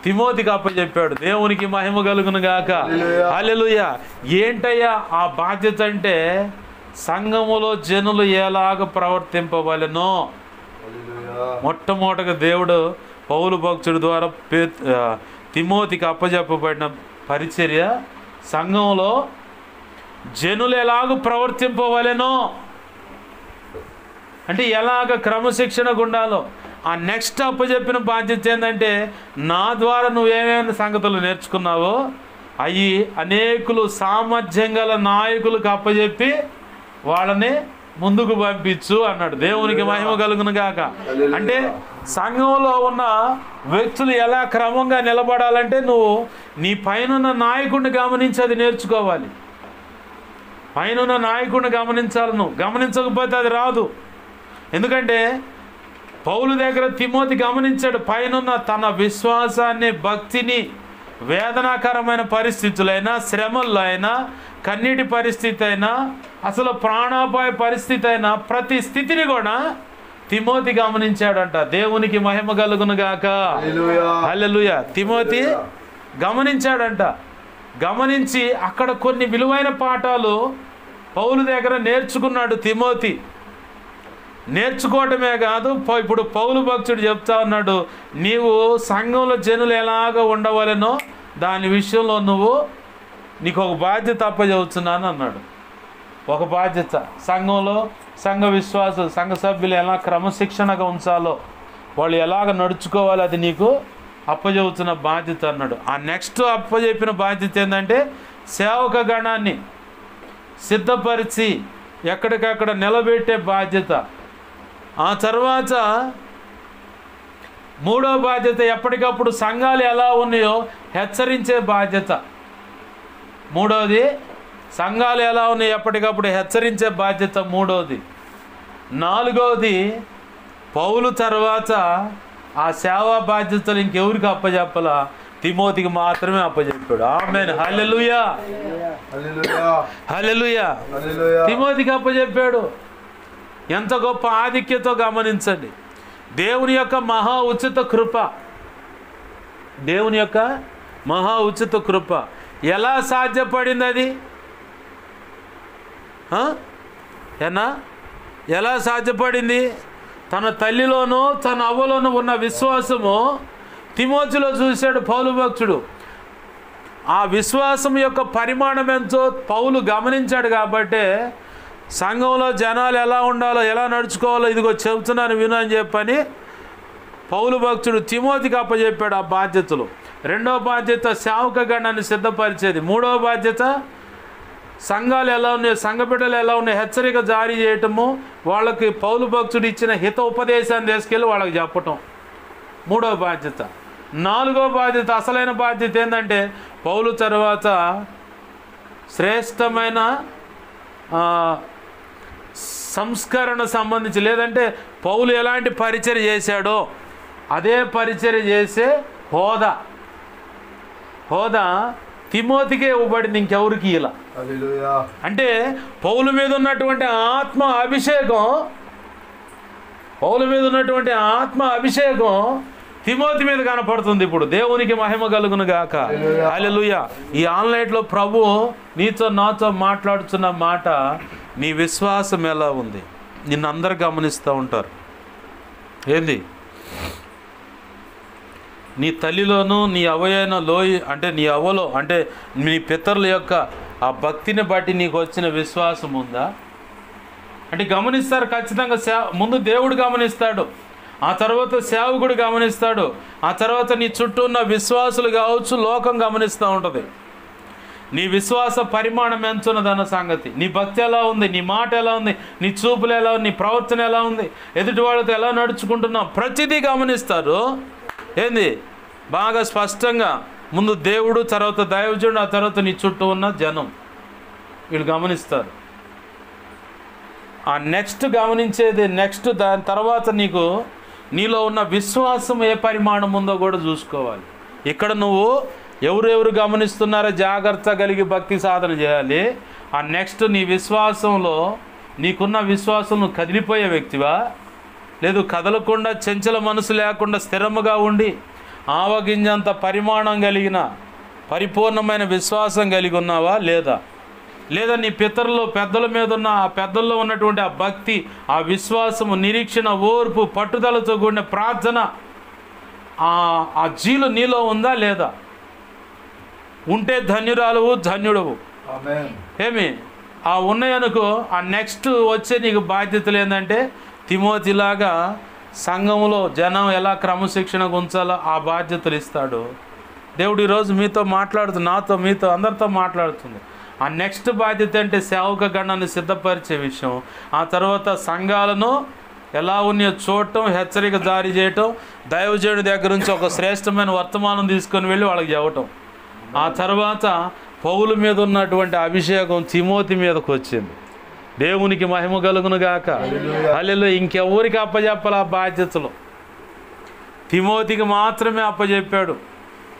తిమోతికి అప్పచెప్పాడు. దేవునికి మహిమ కలుగును గాక. హల్లెలూయా. ఏంటయ్యా ఆ బాధ్యత అంటే, సంఘములో జనులు ఎలాగ ప్రవర్తింపవలెనో మొట్టమొదటిగా దేవుడు పౌలు భక్తుడి ద్వారా తిమోతికి అప్పచెప్పబడిన పరిచర్య సంఘంలో జనులు ఎలాగూ ప్రవర్తింపవలెనో అంటే ఎలాగ క్రమశిక్షణగా ఉండాలో. ఆ నెక్స్ట్ అప్పచెప్పిన బాధ్యత ఏంటంటే నా ద్వారా నువ్వేమేమి సంగతులు నేర్చుకున్నావో అవి అనేకులు సామర్థ్యం గల నాయకులకు అప్పచెప్పి వాళ్ళని ముందుకు పంపించు అన్నాడు. దేవునికి మహిమ కలుగును గాక. అంటే సంఘంలో ఉన్న వ్యక్తులు ఎలా క్రమంగా నిలబడాలంటే నువ్వు నీ పైనున్న నాయకుడిని గమనించి అది నేర్చుకోవాలి. పైనున్న నాయకుడిని గమనించాలి. నువ్వు గమనించకపోతే అది రాదు. ఎందుకంటే పౌలు దగ్గర తిమోతి గమనించాడు పైనున్న తన విశ్వాసాన్ని, భక్తిని, వేదనాకరమైన పరిస్థితులైనా, శ్రమల్లో అయినా, కన్నీటి పరిస్థితి అయినా, అసలు ప్రాణాపాయ పరిస్థితి అయినా ప్రతి స్థితిని కూడా తిమోతి గమనించాడంట. దేవునికి మహిమ కలుగును గాక. హల్లెలూయా. తిమోతి గమనించాడంట. గమనించి అక్కడ కొన్ని విలువైన పాఠాలు పౌలు దగ్గర నేర్చుకున్నాడు తిమోతి. నేర్చుకోవటమే కాదు, ఇప్పుడు పౌలు భక్తుడు చెప్తా ఉన్నాడు, నీవు సంఘంలో జనులు ఎలాగ ఉండవలెనో దాని విషయంలో నీకు ఒక బాధ్యత అప్పచెబుతున్నాను అన్నాడు. ఒక బాధ్యత సంఘంలో సంఘ విశ్వాసులు, సంఘ సభ్యులు ఎలా క్రమశిక్షణగా ఉంచాలో, వాళ్ళు ఎలాగ నడుచుకోవాలో అది నీకు అప్పచెబుతున్న బాధ్యత అన్నాడు. ఆ నెక్స్ట్ అప్పచెప్పిన బాధ్యత ఏంటంటే సేవక గణాన్ని సిద్ధపరిచి ఎక్కడికక్కడ నిలబెట్టే బాధ్యత. ఆ తర్వాత మూడో బాధ్యత ఎప్పటికప్పుడు సంఘాలు ఎలా ఉన్నాయో హెచ్చరించే బాధ్యత. మూడోది సంఘాలు ఎలా ఉన్నాయో ఎప్పటికప్పుడు హెచ్చరించే బాధ్యత మూడోది. నాలుగవది పౌలు తర్వాత ఆ సేవా బాధ్యతలు ఇంకెవరికి అప్పచెప్పలా, తిమోతికి మాత్రమే అప్పచెప్పాడు. ఆమేన్. హల్లెలూయా. హల్లెలూయా. తిమోతికి అప్పచెప్పాడు. ఎంత గొప్ప ఆధిక్యతో గమనించండి. దేవుని యొక్క మహా ఉచిత కృప, దేవుని యొక్క మహా ఉచిత కృప ఎలా సాధ్యపడింది? అది ఎలా సాధ్యపడింది? తన తల్లిలోనూ తన అవ్వలోనూ ఉన్న విశ్వాసము తిమోతిలో చూశాడు పౌలు భక్తుడు. ఆ విశ్వాసం యొక్క పరిమాణం ఎంతో పౌలు గమనించాడు. కాబట్టి సంఘంలో జనాలు ఎలా ఉండాలో, ఎలా నడుచుకోవాలో ఇదిగో చెబుతున్నాను విను అని చెప్పని పౌలు భక్తుడు తిమోతికి అప్పచెప్పాడు ఆ బాధ్యతలు. రెండవ బాధ్యత సేవక గణాన్ని సిద్ధపరిచేది. మూడవ బాధ్యత సంఘాలు ఎలా ఉన్నాయి, సంఘ బిడ్డలు ఎలా ఉన్నాయి హెచ్చరిక జారీ చేయటము, వాళ్ళకి పౌలు భక్తుడు ఇచ్చిన హిత ఉపదేశాన్ని తీసుకెళ్ళి వాళ్ళకి చెప్పటం మూడవ బాధ్యత. నాలుగవ బాధ్యత, అసలైన బాధ్యత ఏంటంటే పౌలు తర్వాత శ్రేష్టమైన సంస్కరణ సంబంధించి, లేదంటే పౌలు ఎలాంటి పరిచర్య చేశాడో అదే పరిచర్య చేసే హోదా తిమోతికే ఇవ్వబడింది, ఇంకెవరికి ఇలా. అంటే పౌలు మీద ఉన్నటువంటి ఆత్మ అభిషేకం తిమోతి మీద కనపడుతుంది ఇప్పుడు. దేవునికి మహిమ కలుగును గాక. హల్లెలూయా. ఈ ఆన్లైన్లో ప్రభు నీతో నాతో మాట్లాడుతున్న మాట, నీ విశ్వాసం ఎలా ఉంది? నిన్ను అందరు గమనిస్తూ ఉంటారు. ఏంది? నీ తల్లిలోనూ నీ అవ్వయైన అంటే నీ అవ్వలో, అంటే నీ పితరుల యొక్క ఆ భక్తిని బట్టి నీకు వచ్చిన విశ్వాసం ఉందా అంటే గమనిస్తారు ఖచ్చితంగా. ముందు దేవుడు గమనిస్తాడు, ఆ తర్వాత సేవకుడు గమనిస్తాడు, ఆ తర్వాత నీ చుట్టూ ఉన్న విశ్వాసులు కావచ్చు, లోకం గమనిస్తూ ఉంటుంది. నీ విశ్వాస పరిమాణం ఎంచున్నదన్న సంగతి, నీ భక్తి ఎలా ఉంది, నీ మాట ఎలా ఉంది, నీ చూపులు ఎలా ఉంది, నీ ప్రవర్తన ఎలా ఉంది, ఎదుటి వాళ్ళతో ఎలా నడుచుకుంటున్నావు, ప్రతిదీ గమనిస్తారు. ఏంది? బాగా స్పష్టంగా ముందు దేవుడు, తర్వాత దైవజనుడు, ఆ తర్వాత నీ చుట్టూ ఉన్న జనం, వీళ్ళు గమనిస్తారు. ఆ నెక్స్ట్ గమనించేది నెక్స్ట్, దాని తర్వాత నీలో ఉన్న విశ్వాసం ఏ పరిమాణం ఉందో కూడా చూసుకోవాలి. ఇక్కడ నువ్వు ఎవరెవరు గమనిస్తున్నారో జాగ్రత్త కలిగి భక్తి సాధన చేయాలి. ఆ నెక్స్ట్ నీ విశ్వాసంలో నీకున్న విశ్వాసం నువ్వు కదిలిపోయే వ్యక్తివా, లేదు కదలకుండా చంచల మనసు లేకుండా స్థిరముగా ఉండి ఆవగింజంత పరిమాణం కలిగిన పరిపూర్ణమైన విశ్వాసం కలిగి ఉన్నావా లేదా నీ పెద్దల మీద ఉన్న ఆ పెద్దల్లో ఉన్నటువంటి ఆ భక్తి, ఆ విశ్వాసము, నిరీక్షణ, ఓర్పు, పట్టుదలతో కూడిన ప్రార్థన, ఆ జీలు నీలో ఉందా లేదా? ఉంటే ధన్యురాలువు, ధన్యుడవు. ఏమి ఆ ఉన్నాయనుకో, ఆ నెక్స్ట్ వచ్చే నీకు బాధ్యతలు ఏంటంటే తిమోతిలాగా సంఘంలో జనం ఎలా క్రమశిక్షణగా ఉంచాలో ఆ బాధ్యతలు ఇస్తాడు దేవుడు. ఈరోజు మీతో మాట్లాడుతుంది, నాతో, మీతో, అందరితో మాట్లాడుతుంది. ఆ నెక్స్ట్ బాధ్యత అంటే సేవక గణాన్ని సిద్ధపరిచే విషయం. ఆ తర్వాత సంఘాలను ఎలా ఉన్నాయో చూడటం, హెచ్చరిక జారీ చేయటం, దైవజనుడి దగ్గర నుంచి ఒక శ్రేష్టమైన వర్తమానం తీసుకొని వెళ్ళి వాళ్ళకి చెప్పటం. ఆ తర్వాత పౌలు మీద ఉన్నటువంటి అభిషేకం తిమోతి మీదకి వచ్చింది. దేవునికి మహిమ కలుగును గాక. హల్లెలూయా. ఇంకెవరికి అప్పచెప్పాలి ఆ బాధ్యతలు? తిమోతికి మాత్రమే అప్పచెప్పాడు.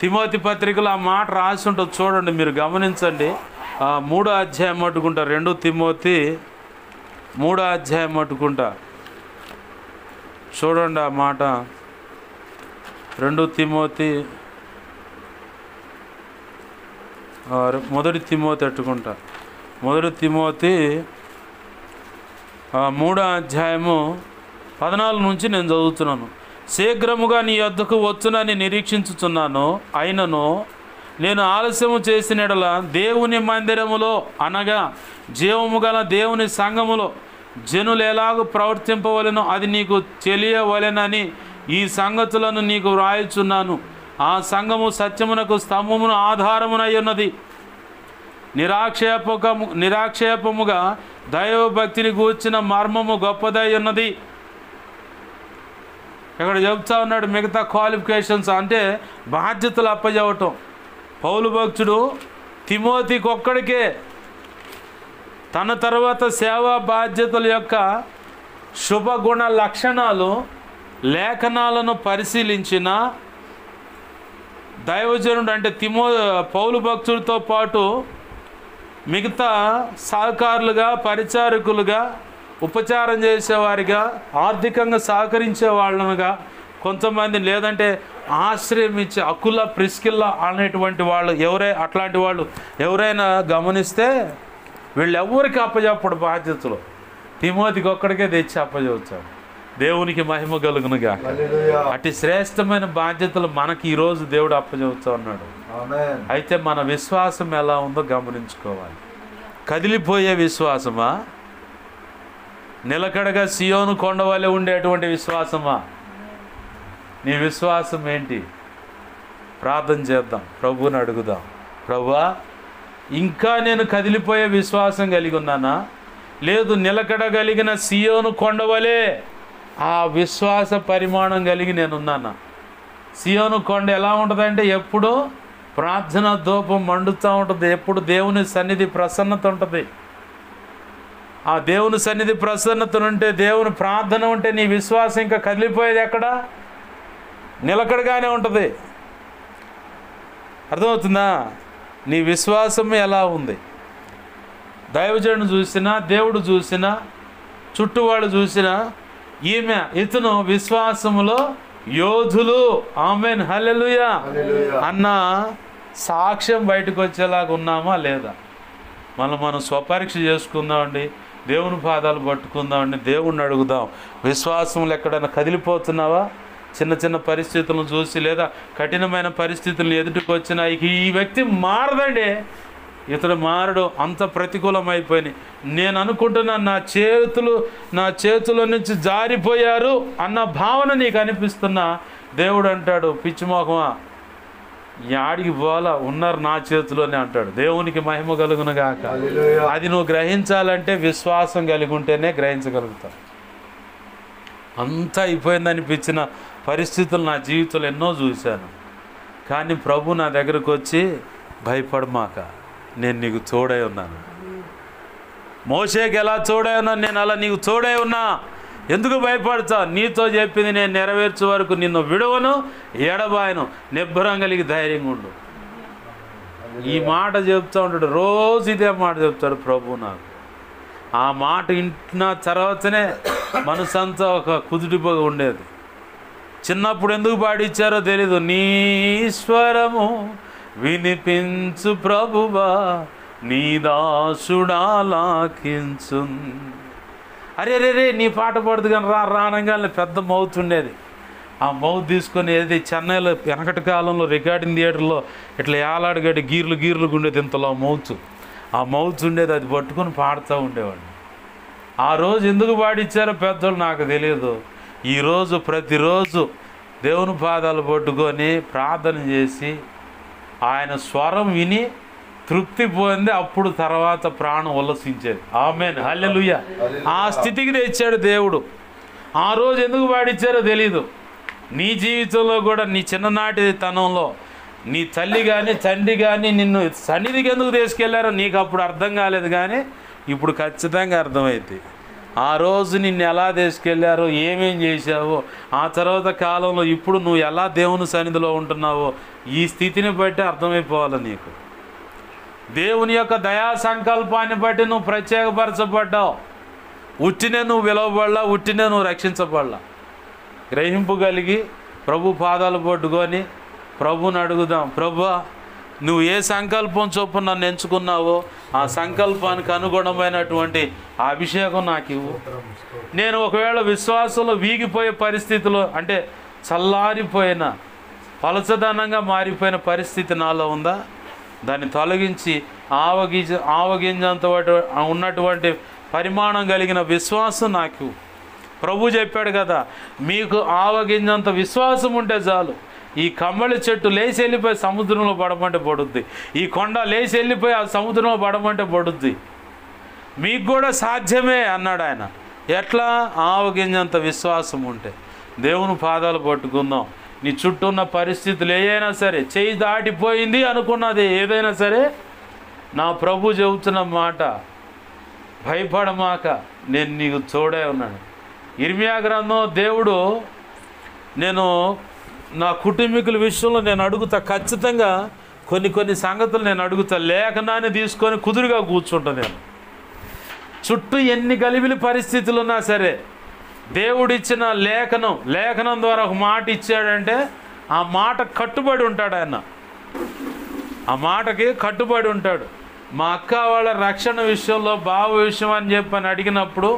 తిమోతి పత్రికలో ఆ మాట రాసి ఉంటుంది, చూడండి, మీరు గమనించండి. 3వ అధ్యాయం మట్టుకుంటా, 2 తిమోతి 3వ అధ్యాయం మట్టుకుంటా చూడండి ఆ మాట. 2 తిమోతి 1 తిమోతి ఎట్టుకుంటా, 1 తిమోతి 3వ అధ్యాయము 14 నుంచి నేను చదువుతున్నాను. శీఘ్రముగా నీ యొద్దకు వచ్చునని నిరీక్షించుచున్నాను, అయినను నేను ఆలస్యము చేసిన యెడల దేవుని మందిరములో అనగా జీవము గల దేవుని సంఘములో జనులు ఎలాగూ ప్రవర్తింపవలెనో అది నీకు తెలియవలెనని ఈ సంగతులను నీకు వ్రాయుచున్నాను. ఆ సంఘము సత్యమునకు స్తంభమును ఆధారమునై ఉన్నది. నిరాక్షేపముగా దైవభక్తిని గూర్చిన మర్మము గొప్పదై ఉన్నది. ఇక్కడ చెప్తా ఉన్నాడు మిగతా క్వాలిఫికేషన్స్, అంటే బాధ్యతలు అప్పచెప్పటం. పౌలు భక్తుడు తిమోతికి ఒక్కడికే తన తర్వాత సేవా బాధ్యతల యొక్క శుభగుణ లక్షణాలు లేఖనాలను పరిశీలించిన దైవజనుడు అంటే పౌలు భక్తుడితో పాటు మిగతా సహకారులుగా, పరిచారకులుగా, ఉపచారం చేసేవారిగా, ఆర్థికంగా సహకరించే వాళ్ళనుగా కొంతమంది, లేదంటే ఆశ్రయం ఇచ్చే అకుల, ప్రిస్కిల్లా అనేటువంటి వాళ్ళు అట్లాంటి వాళ్ళు ఎవరైనా గమనిస్తే వీళ్ళెవ్వరికి అప్పచెప్పడు బాధ్యతలు. తిమోతికి ఒక్కడికే తెచ్చి అప్పచెప్పాడు. దేవునికి మహిమ కలుగునుగా. అతి శ్రేష్టమైన బాధ్యతలు మనకి ఈరోజు దేవుడు అప్పచెప్తా ఉన్నాడు. అయితే మన విశ్వాసం ఎలా ఉందో గమనించుకోవాలి. కదిలిపోయే విశ్వాసమా, నిలకడగా సియోను కొండ వలె ఉండేటువంటి విశ్వాసమా? నీ విశ్వాసం ఏంటి? ప్రార్థన చేద్దాం, ప్రభువుని అడుగుదాం. ప్రభువా, ఇంకా నేను కదిలిపోయే విశ్వాసం కలిగి ఉన్నానా, లేదు నిలకడగలిగిన సియోను కొండవలే ఆ విశ్వాస పరిమాణం కలిగి నేనున్నానా? సియోను కొండ ఎలా ఉంటుందంటే ఎప్పుడు ప్రార్థన ధూపం మండుతూ ఉంటుంది, ఎప్పుడు దేవుని సన్నిధి ప్రసన్నత ఉంటుంది. ఆ దేవుని సన్నిధి ప్రసన్నత ఉంటే, దేవుని ప్రార్థన ఉంటే నీ విశ్వాసం ఇంకా కదిలిపోయేది ఎక్కడ? నిలకడగానే ఉంటుంది. అర్థమవుతుందా? నీ విశ్వాసం ఎలా ఉంది? దైవజనుడు చూసినా, దేవుడు చూసినా, చుట్టూ వాళ్ళు చూసినా ఇతను విశ్వాసములో యోధులు, ఆమేన్, హల్లెలూయా అన్న సాక్ష్యం బయటకు వచ్చేలాగా ఉన్నామా లేదా? మనం స్వపరీక్ష చేసుకుందామండి, దేవుని పాదాలు పట్టుకుందామండి, దేవుణ్ణి అడుగుదాం. విశ్వాసంలో ఎక్కడైనా కదిలిపోతున్నావా? చిన్న చిన్న పరిస్థితులను చూసి, లేదా కఠినమైన పరిస్థితులను ఎదుటికి వచ్చినా ఈ వ్యక్తి మారదండి, ఇతడు మారడు, అంత ప్రతికూలమైపోయినాయి, నేను అనుకుంటున్నా నా చేతుల నుంచి జారిపోయారు అన్న భావన నీకు అనిపిస్తున్నా, దేవుడు అంటాడు, పిచ్చిమోహమా, యాడికి పోలా, ఉన్నారు నా చేతిలోనే అంటాడు. దేవునికి మహిమ కలుగునుగాక. అది నువ్వు గ్రహించాలంటే విశ్వాసం కలిగి ఉంటేనే గ్రహించగలుగుతావు. అంతా అయిపోయిందనిపించిన పరిస్థితులు నా జీవితంలో ఎన్నో చూశాను, కానీ ప్రభు నా దగ్గరకు వచ్చి, భయపడమాక, నేను నీకు తోడై ఉన్నాను. మోషేకి ఎలా తోడై ఉన్నాను, నేను అలా నీకు తోడై ఉన్నా. ఎందుకు భయపడతావు? నీతో చెప్పింది నేను నెరవేర్చే వరకు నిన్ను విడవను, ఎడబాయను, నిబ్బరం కలిగి ధైర్యంగా ఉండు. ఈ మాట చెప్తూ ఉంటాడు, రోజు ఇదే మాట చెప్తాడు ప్రభు నాకు. ఆ మాట ఇంటిన తర్వాతనే మనసంతా ఒక కుదుటిపోగా ఉండేది. చిన్నప్పుడు ఎందుకు పాడిచ్చారో తెలీదు, నీ స్వరము వినిపించు ప్రభువా, నీ దాసుడాలాకించు. అరే నీ పాట పాడుతు కానీ రానంగానే పెద్ద మౌత్ ఉండేది. ఆ మౌత్ తీసుకొని ఏది చెన్నైలో వెనకటి కాలంలో రికార్డింగ్ థియేటర్లో ఇట్లా ఏలాడగడ్డి గీర్లు ఉండేది, ఇంతలో మౌత్. ఆ మౌత్ ఉండేది, అది పట్టుకొని పాడుతూ ఉండేవాడిని. ఆ రోజు ఎందుకు పాడిచ్చారో పెద్దోళ్ళు నాకు తెలియదు. ఈరోజు ప్రతిరోజు దేవుని పాదాలు పట్టుకొని ప్రార్థన చేసి ఆయన స్వరం విని తృప్తి పొంది అప్పుడు తర్వాత ప్రాణం ఉల్లసించేది. ఆమేన్, హల్లెలూయా. ఆ స్థితికి తెచ్చాడు దేవుడు. ఆ రోజు ఎందుకు పాడిచ్చారో తెలీదు. నీ జీవితంలో కూడా నీ చిన్ననాటి తనంలో నీ తల్లి కానీ తండ్రి కానీ నిన్ను సన్నిధికి ఎందుకు తీసుకెళ్లారో నీకు అప్పుడు అర్థం కాలేదు, కానీ ఇప్పుడు ఖచ్చితంగా అర్థమైంది. ఆ రోజు నిన్ను ఎలా తీసుకెళ్లారో, ఏమేం చేశావో, ఆ తర్వాత కాలంలో ఇప్పుడు నువ్వు ఎలా దేవుని సన్నిధిలో ఉంటున్నావో ఈ స్థితిని బట్టి అర్థమైపోవాలి నీకు. దేవుని యొక్క దయా సంకల్పాన్ని బట్టి నువ్వు ప్రత్యేకపరచబడ్డావు. ఉట్టినే నువ్వు విలువబడలా, ఉట్టినే నువ్వు రక్షించబడలా. గ్రహింపు కలిగి ప్రభు పాదాలు పట్టుకొని ప్రభుని అడుగుదాం. ప్రభువా, నువ్వు ఏ సంకల్పం చొప్పున నన్ను ఎంచుకున్నావో ఆ సంకల్పానికి అనుగుణమైనటువంటి ఆ అభిషేకం నాకు ఇవ్వు. నేను ఒకవేళ విశ్వాసంలో వీగిపోయే పరిస్థితిలో, అంటే చల్లారిపోయిన పలచదనంగా మారిపోయిన పరిస్థితి నాలో ఉందా, దాన్ని తొలగించి ఆవగింజంత ఉన్నటువంటి పరిమాణం కలిగిన విశ్వాసం నాకు. ప్రభు చెప్పాడు కదా, మీకు ఆవగింజంత విశ్వాసం ఉంటే చాలు, ఈ కమ్మలి చెట్టు లేచి వెళ్ళిపోయి సముద్రంలో పడమంటే పడుద్ది, ఈ కొండ లేచి వెళ్ళిపోయి ఆ సముద్రంలో పడమంటే పడుద్ది. మీకు కూడా సాధ్యమే అన్నాడు ఆయన. ఎట్లా? ఆవగింజంత విశ్వాసం ఉంటే. దేవుని పాదాలు పట్టుకుందాం. నీ చుట్టూ ఉన్న పరిస్థితులు ఏదైనా సరే, చేయి దాటిపోయింది అనుకున్నది ఏదైనా సరే, నా ప్రభు చెబుతున్న మాట, భయపడమాక, నేను నీకు తోడే ఉన్నాను. ఇర్మియా గ్రంథం, దేవుడు నేను నా కుటుంబీకుల విషయంలో నేను అడుగుతా, ఖచ్చితంగా కొన్ని సంగతులు నేను అడుగుతా. లేఖనాన్ని తీసుకొని కుదురుగా కూర్చుంటా. నేను చుట్టూ ఎన్ని గలిబిలి పరిస్థితులు ఉన్నా సరే, దేవుడిచ్చిన లేఖనం ద్వారా ఒక మాట ఇచ్చాడంటే ఆ మాట కట్టుబడి ఉంటాడు ఆయన. ఆ మాటకి కట్టుబడి ఉంటాడు. మా అక్క వాళ్ళ రక్షణ విషయంలో బావ విషయం అని చెప్పని అడిగినప్పుడు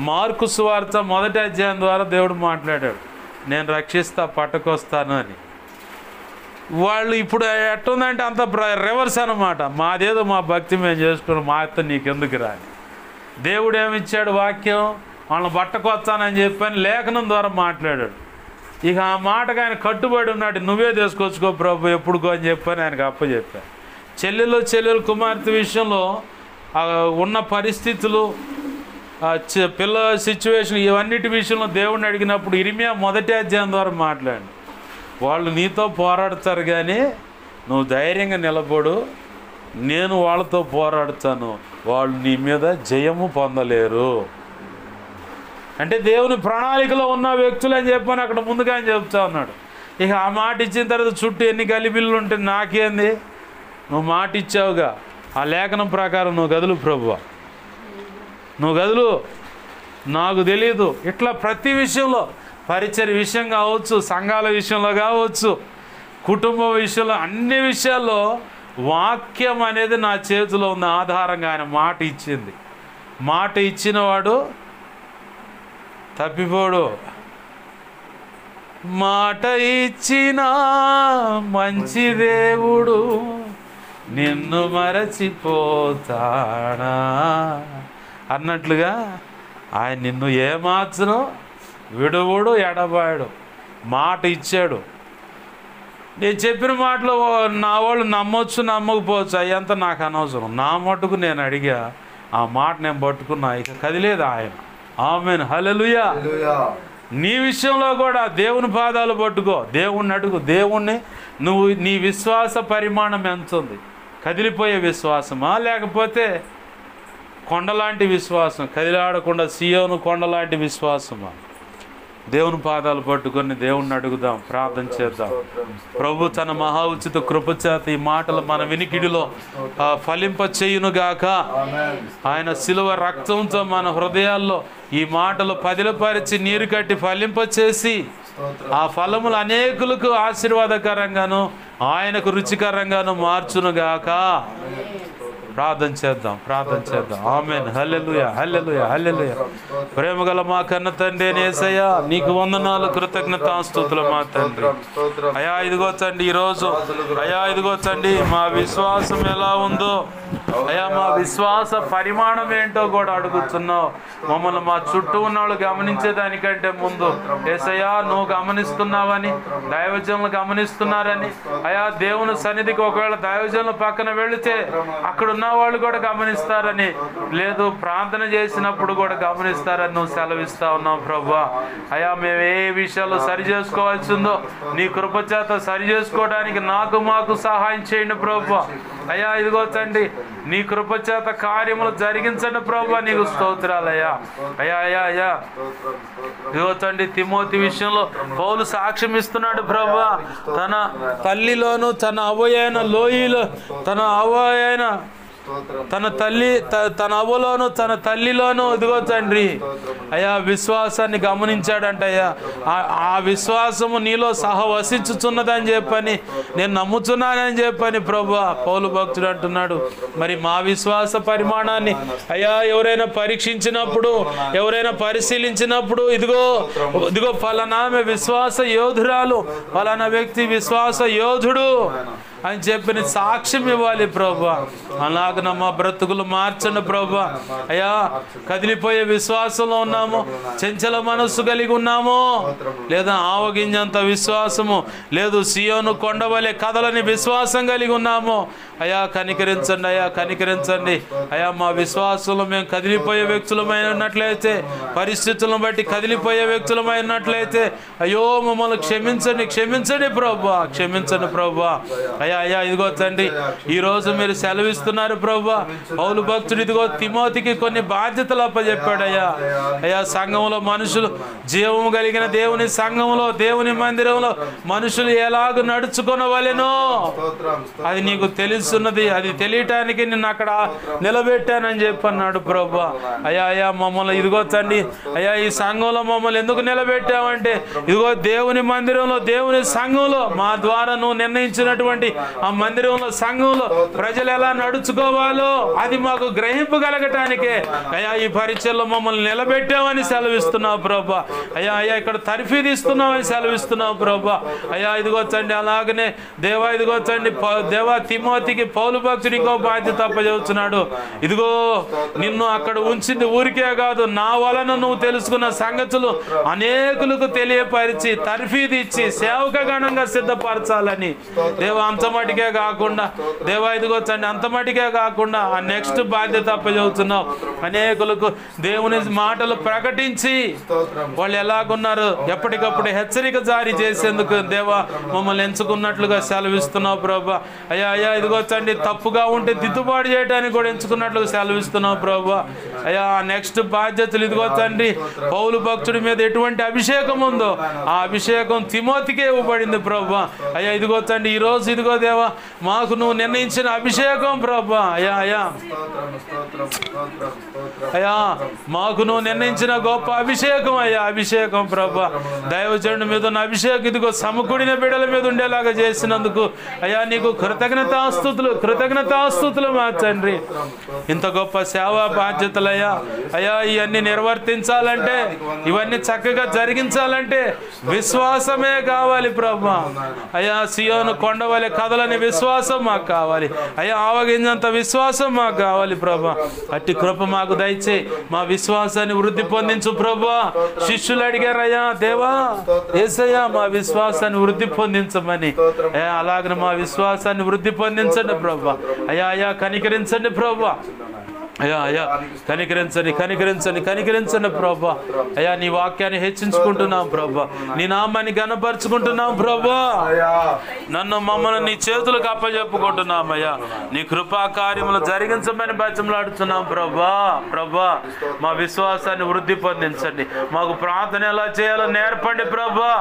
మార్కు సువార్త 1వ అధ్యాయం ద్వారా దేవుడు మాట్లాడాడు, నేను రక్షిస్తా, పట్టుకొస్తాను అని. వాళ్ళు ఇప్పుడు ఎట్టుందంటే అంత రివర్స్ అన్నమాట. మాదేదో మా భక్తి మేము చేసుకుని మా అత్త నీకెందుకు రాని. దేవుడు ఏమిచ్చాడు వాక్యం, వాళ్ళని పట్టుకొస్తానని చెప్పని లేఖనం ద్వారా మాట్లాడాడు. ఇక ఆ మాటకు ఆయన కట్టుబడి ఉన్నాడు. నువ్వే తీసుకొచ్చుకో ప్రభు ఎప్పుడుకో అని చెప్పని ఆయనకు అప్పచెప్పాను. చెల్లెలు కుమార్తె విషయంలో ఉన్న పరిస్థితులు, పిల్లల సిచ్యువేషన్, ఇవన్నిటి విషయంలో దేవుడిని అడిగినప్పుడు ఇర్మియా 1వ అధ్యాయం ద్వారా మాట్లాడు. వాళ్ళు నీతో పోరాడతారు కానీ నువ్వు ధైర్యంగా నిలబడు, నేను వాళ్ళతో పోరాడుతాను, వాళ్ళు నీ మీద జయము పొందలేరు. అంటే దేవుని ప్రణాళికలో ఉన్న వ్యక్తులు అని చెప్పని అక్కడ ముందుగా అని చెప్తా ఉన్నాడు. ఇక ఆ మాట ఇచ్చిన తర్వాత చుట్టూ ఎన్ని గలిబిళ్ళు ఉంటే నాకేంది, నువ్వు మాట ఇచ్చావుగా, ఆ లేఖనం ప్రకారం నువ్వు గదులు ప్రభువా, నువ్వు గదులు, నాకు తెలియదు. ఇట్లా ప్రతి విషయంలో, పరిచర్య విషయం కావచ్చు, సంఘాల విషయంలో కావచ్చు, కుటుంబం విషయంలో, అన్ని విషయాల్లో వాక్యం అనేది నా చేతిలో ఉన్న ఆధారంగా ఆయన మాట ఇచ్చింది. మాట ఇచ్చినవాడు తప్పిపోడు. మాట ఇచ్చిన మంచి దేవుడు నిన్ను మరచిపోతాడా అన్నట్లుగా ఆయన నిన్ను ఏమాత్రం విడువుడు, ఎడబాడు. మాట ఇచ్చాడు. నేను చెప్పిన మాటలు నా వాళ్ళు నమ్మొచ్చు, నమ్మకపోవచ్చు, అయ్యంతా నాకు అనవసరం. నా మటుకు నేను అడిగా, ఆ మాట నేను పట్టుకున్నా, ఇక కదిలేదు ఆయన. ఆమేన్, హల్లెలూయా. నీ విషయంలో కూడా దేవుని పాదాలు పట్టుకో, దేవుణ్ణి అడుగు. దేవుణ్ణి నువ్వు, నీ విశ్వాస పరిమాణం ఎంత ఉంది? కదిలిపోయే విశ్వాసమా, లేకపోతే కొండలాంటి విశ్వాసం, కదిలాడకుండా సియోను కొండలాంటి విశ్వాసమా? దేవుని పాదాలు పట్టుకొని దేవుణ్ణి అడుగుదాం, ప్రార్థన చేద్దాం. ప్రభు తన మహా ఉచిత కృపచేత ఈ మాటలు మన వినికిడిలో ఫలింప చేయునుగాక. ఆయన శిలువ రక్తంతో మన హృదయాల్లో ఈ మాటలు పదిలపరిచి నీరు కట్టి ఫలింప చేసి ఆ ఫలములు అనేకులకు ఆశీర్వాదకరంగాను ఆయనకు రుచికరంగాను మార్చునుగాక. ప్రార్థన చేద్దాం, ప్రార్థన చేద్దాం. ఆమేన్. హల్లెలూయా, హల్లెలూయా, హల్లెలూయా. ప్రేమగల మా కన్న తండ్రి యేసయ్యా, నీకు వందనాలు, కృతజ్ఞతాస్తుతులు మా తండ్రి. అయ్యా ఇదిగో తండ్రి ఈరోజు అయ్యా ఇదిగో తండ్రి మా విశ్వాసం ఎలా ఉందో అయ్యా, మా విశ్వాస పరిమాణం ఏంటో కూడా అడుగుతున్నావు. మమ్మల్ని మా చుట్టూ ఉన్న వాళ్ళు గమనించేదానికంటే ముందు యేసయ్యా నువ్వు గమనిస్తున్నావని, దైవజనులు గమనిస్తున్నారని, అయ్యా దేవుని సన్నిధికి ఒకవేళ దైవజనులు పక్కన వెళితే అక్కడ ఉన్న వాళ్ళు కూడా గమనిస్తారని, లేదు ప్రార్థన చేసినప్పుడు కూడా గమనిస్తారని నువ్వు సెలవిస్తా ఉన్నావు ప్రభువా. అయ్యా మేము ఏ విషయాలు సరి చేసుకోవాల్సిందో నీ కృపచేత సరి చేసుకోవడానికి మాకు సహాయం చేయండి ప్రభువా. అయ్యా ఇదిగో తండ్రి నీ కృపచేత కార్యములు జరిగించండి ప్రభువా, నీకు స్తోత్రాలయ్యా. అయ్యా అయ్యా అయ్యా ఇదిగో తండ్రి తిమోతి విషయంలో పౌలు సాక్ష్యం ఇస్తున్నాడు ప్రభువా. తన తల్లిలోను తన అవ్వయైన లోయలో తన అవ్వయైన తన అవ్వలోను తన తల్లిలోను ఇదిగో తండ్రి అయ్యా విశ్వాసాన్ని గమనించాడంట. అయ్యా ఆ విశ్వాసము నీలో సహవసించుచున్నదని చెప్పని నేను నమ్ముతున్నానని చెప్పని ప్రభువా పౌలు భక్తుడు అంటున్నాడు. మరి మా విశ్వాస పరిమాణాన్ని అయ్యా ఎవరైనా పరీక్షించినప్పుడు, ఎవరైనా పరిశీలించినప్పుడు ఇదిగో ఫలానా విశ్వాస యోధురాలు, ఫలానా వ్యక్తి విశ్వాస యోధుడు అని చెప్పిన సాక్ష్యం ఇవ్వాలి ప్రభువా. అలాగ మా బ్రతుకులు మార్చండి ప్రభువా. అయ్యా కదిలిపోయే విశ్వాసంలో ఉన్నాము, చంచల మనస్సు కలిగి ఉన్నాము, లేదా ఆవగింజంత విశ్వాసము లేదు, సియోను కొండవలే కదలని విశ్వాసం కలిగి ఉన్నాము. అయ్యా కనికరించండి, అయ్యా కనికరించండి. అయ్యా మా విశ్వాసంలో మేము కదిలిపోయే వ్యక్తులమై ఉన్నట్లయితే, పరిస్థితులను బట్టి కదిలిపోయే వ్యక్తులమై ఉన్నట్లయితే అయ్యో మమ్మల్ని క్షమించండి, క్షమించండి ప్రభువా, క్షమించండి ప్రభువా. అయ్యా అయ్యా ఇదిగో తండ్రి ఈరోజు మీరు సెలవిస్తున్నారు ప్రభువా. పౌలు భక్తుడు ఇదిగో తిమోతికి కొన్ని బాధ్యతలు అప్పచెప్పాడు. అయ్యా అయ్యా సంఘంలో మనుషులు, జీవము కలిగిన దేవుని సంఘంలో, దేవుని మందిరంలో మనుషులు ఎలాగ నడుచుకొనవలెనో అది నీకు తెలుస్తున్నది. అది తెలియటానికి నిన్ను అక్కడ నిలబెట్టానని చెప్పన్నాడు ప్రభువా. అయ్యా అయ్యా మమ్మల్ని ఇదిగో తండ్రి అయ్యా ఈ సంఘంలో మమ్మల్ని ఎందుకు నిలబెట్టావంటే ఇదిగో దేవుని మందిరంలో, దేవుని సంఘంలో మా ద్వారా నువ్వు నిర్ణయించినటువంటి ఆ మందిరంలో, సంఘంలో ప్రజలు ఎలా నడుచుకోవాలో అది మాకు గ్రహింపు కలగటానికే అయ్యా ఈ పరిచయలో మమ్మల్ని నిలబెట్టామని సెలవిస్తున్నావు ప్రభా. అయ్యా అయ్యా ఇక్కడ తర్ఫీదు ఇస్తున్నామని సెలవిస్తున్నావు ప్రభా. అయ్యా ఇదిగో తండ్రి అలాగనే దేవా ఇదిగో తండ్రి దేవా తిమోతికి పౌలు భక్తుడు ఇంకో బాధ్యత అప్పచెబుతున్నాడు. ఇదిగో నిన్ను అక్కడ ఉంచింది ఊరికే కాదు, నా వలన నువ్వు తెలుసుకున్న సంగతులు అనేకులకు తెలియపరిచి తర్ఫీదు ఇచ్చి సేవక గణంగా సిద్ధపరచాలని దేవా అంతమటికే కాకుండా దేవా ఇదిగో తండ్రి అంతమటికే కాకుండా ఆ నెక్స్ట్ బాధ్యత అప్పచెబుతున్నావు. అనేకులకు దేవుని మాటలు ప్రకటించి వాళ్ళు ఎలాగున్నారు ఎప్పటికప్పుడు హెచ్చరిక జారీ చేసేందుకు దేవా మమ్మల్ని ఎంచుకున్నట్లుగా సెలవిస్తున్నావు ప్రభా. అయ్యా అయ్యా ఇదిగో తండ్రి తప్పుగా ఉంటే దిద్దుబాటు చేయడానికి కూడా ఎంచుకున్నట్లుగా సెలవిస్తున్నావు ప్రభా. అయ్యా నెక్స్ట్ బాధ్యతలు ఇదిగో తండ్రి పౌలు భక్తుడి మీద ఎటువంటి అభిషేకం ఉందో ఆ అభిషేకం తిమోతికే ఇవ్వబడింది ప్రభా. అయ్యా ఇదిగో తండ్రి ఈరోజు ఇదిగో దేవా మాకు నువ్వు నిర్ణయించిన అభిషేకం ప్రభా. అయ్యా అయ్యా అయ్యా మాకు నువ్వు నిర్ణయించిన గొప్ప అభిషేకం అయ్యా, అభిషేకం ప్రభా. దైవజనుడి మీద ఉన్న అభిషేకం ఇదిగో సమకూడిన బిడ్డల మీద ఉండేలాగా చేసినందుకు అయ్యా నీకు కృతజ్ఞతాస్తుతులు, కృతజ్ఞతాస్తుతులు మా తండ్రి. ఇంత గొప్ప సేవా బాధ్యతలయ్యా అయ్యా ఇవన్నీ నిర్వర్తించాలంటే, ఇవన్నీ చక్కగా జరిగించాలంటే విశ్వాసమే కావాలి ప్రభా. అయ్యా సియోను కొండవలే కదలని విశ్వాసం మాకు కావాలి అయ్యా, ఆవగింజంత విశ్వాసం మాకు కావాలి ప్రభా. అట్టి కృప మాకు దయచేయి, మా విశ్వాసాన్ని వృద్ధి పొందించు ప్రభా. శిష్యులు అడిగారయ్యా దేవా యేసయ్యా మా విశ్వాసాన్ని వృద్ధి పొందించమని. అయ్యా అలాగనే మా విశ్వాసాన్ని వృద్ధి పొందించండి ప్రభా. అయ్యా అయ్యా కనికరించండి ప్రభా. అయ్యా అయ్యా కనికరించండి, కనికరించండి, కనికరించండి ప్రభా. అయ్యా నీ వాక్యాన్ని హెచ్చించుకుంటున్నాం ప్రభా, నీ నామాన్ని గణపరుచుకుంటున్నాం ప్రభా. నన్ను మమ్మల్ని నీ చేతులకు అప్పచెప్పుకుంటున్నాం అయ్యా. నీ కృపా కార్యములు జరిగించమని బతిమలాడుతున్నాం ప్రభా. ప్రభా మా విశ్వాసాన్ని వృద్ధి పొందించండి, మాకు ప్రార్థన ఎలా చేయాలో నేర్పండి ప్రభా.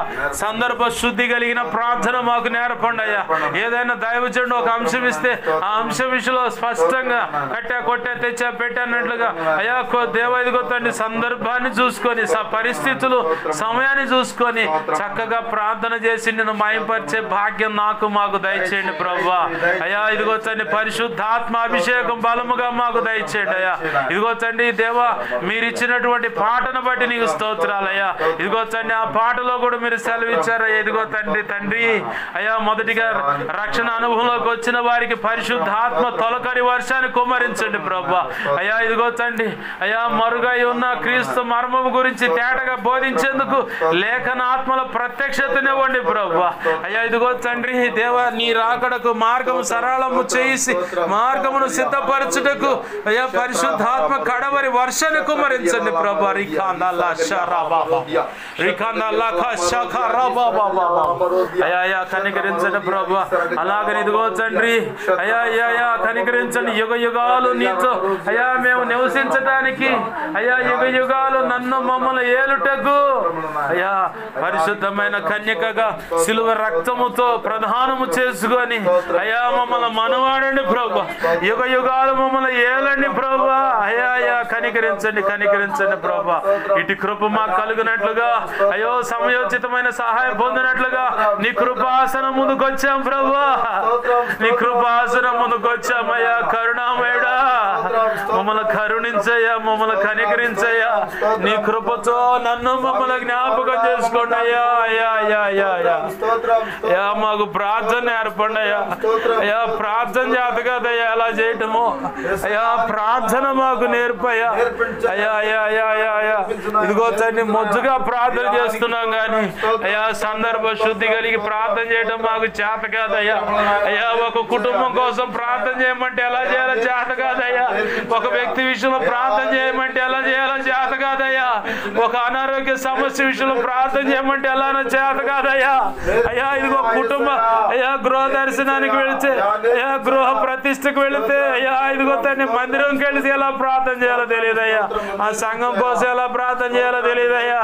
సందర్భ శుద్ధి కలిగిన ప్రార్థన మాకు నేర్పండి అయ్యా. ఏదైనా దైవజనుడు ఒక అంశం ఇస్తే ఆ అంశం విషయంలో స్పష్టంగా కట్టా కొట్టా తెచ్చా అయ్యా పెట్టానట్లుగా అయ్యా దేవా ఇదిగో తండ్రి సందర్భాన్ని చూసుకొని పరిస్థితులు సమయాన్ని చూసుకొని చక్కగా ప్రార్థన చేసి నిన్ను మహిమపరిచే భాగ్యం మాకు దయచేయండి ప్రభువా. అయ్యా ఇదిగో తండ్రి పరిశుద్ధాత్మ అభిషేకం బలముగా మాకు దయచేయండి అయ్యా. ఇదిగో తండ్రి దేవా మీరు ఇచ్చినటువంటి పాటను బట్టి నీకు స్తోత్రాలయ్యా. ఇదిగో తండ్రి ఆ పాటలో కూడా మీరు సెలవిచ్చారయ్యా. ఇదిగో తండ్రి అయ్యా మొదటిగా రక్షణ అనుభవంలోకి వచ్చిన వారికి పరిశుద్ధాత్మ తొలకరి వర్షాన్ని కుమ్మరించండి ప్రభువా. అయ్యా ఇదిగో తండ్రి అయ్యా మరుగై ఉన్న క్రీస్తు మర్మము గురించి తేటగా బోధించేందుకు లేఖనాత్మల ప్రత్యక్షతనివ్వండి ప్రభువా. అయ్యా ఇదిగో తండ్రి దేవా నీ రాకడకు మార్గము సరళము చేసి మార్గమును సిద్ధపరచుటకు అయ్యా పరిశుద్ధాత్మ కడవరి వర్షాన్ని కుమ్మరించండి ప్రభువా. అయ్యా కనికరించండి ప్రభువా. అలాగని ఇదిగో తండ్రి అయ్యా కనికరించండి. యుగ యుగాలు నీతో అయ్యా మేము నివసించడానికి అయ్యా యుగ యుగాలు నన్ను మమ్మల్ని ఏలుటకు అయ్యా పరిశుద్ధమైన కన్యకగా సిలువ రక్తముతో ప్రధానము చేసుకొని అయ్యా మమ్మల్ని మనవాడండి ప్రభు. యుగ యుగాలు మమ్మల్ని ఏలండి ప్రభు. అయ్యా కనికరించండి ప్రభు. ఇటు కృప మాకు కలుగునట్లుగా అయ్యో సమయోచితమైన సహాయం పొందినట్లుగా నీ కృపాసనం ముందుకు వచ్చాం ప్రభు. నీ కృపాసనం ముందుకు వచ్చామయ్యా. కరుణామయుడా మమ్మల్ని కరుణించయ్యా, మమ్మల్ని కనికరించయ్యా. నీ కృపతో నన్ను మమ్మల్ని జ్ఞాపకం చేసుకోండి అయ్యా. అయ్యా మాకు ప్రార్థన ఏర్పండి అయ్యా. అయ్యా ప్రార్థన చేత కదయ్యా ఎలా చేయటము అయ్యా. ప్రార్థన మాకు నేర్పయ్యా. అయ్యా ఇదిగో తండ్రి మొద్దుగా ప్రార్థన చేస్తున్నాం కానీ అయ్యా సందర్భ శుద్ధి కలిగి ప్రార్థన చేయడం మాకు చేత కాదయ్యా. అయ్యా ఒక కుటుంబం కోసం ప్రార్థన చేయమంటే ఎలా చేయాలో చేత కాదయ్యా. ఒక వ్యక్తి విషయంలో ప్రార్థన చేయమంటే ఎలా చేయాలో చేత కాదయ్యా. ఒక అనారోగ్య సమస్య విషయంలో ప్రార్థన చేయమంటే ఎలానో చేత కాదయ్యా. అయ్యా ఇదిగో కుటుంబ అయ్యా గృహ దర్శనానికి వెళితే అయ్యా గృహ ప్రతిష్టకు వెళితే అయ్యా ఇదిగో తన మందిరంకి వెళితే ఎలా ప్రార్థన చేయాలో తెలియదయ్యా. ఆ సంఘం కోసం ఎలా ప్రార్థన చేయాలో తెలియదయ్యా.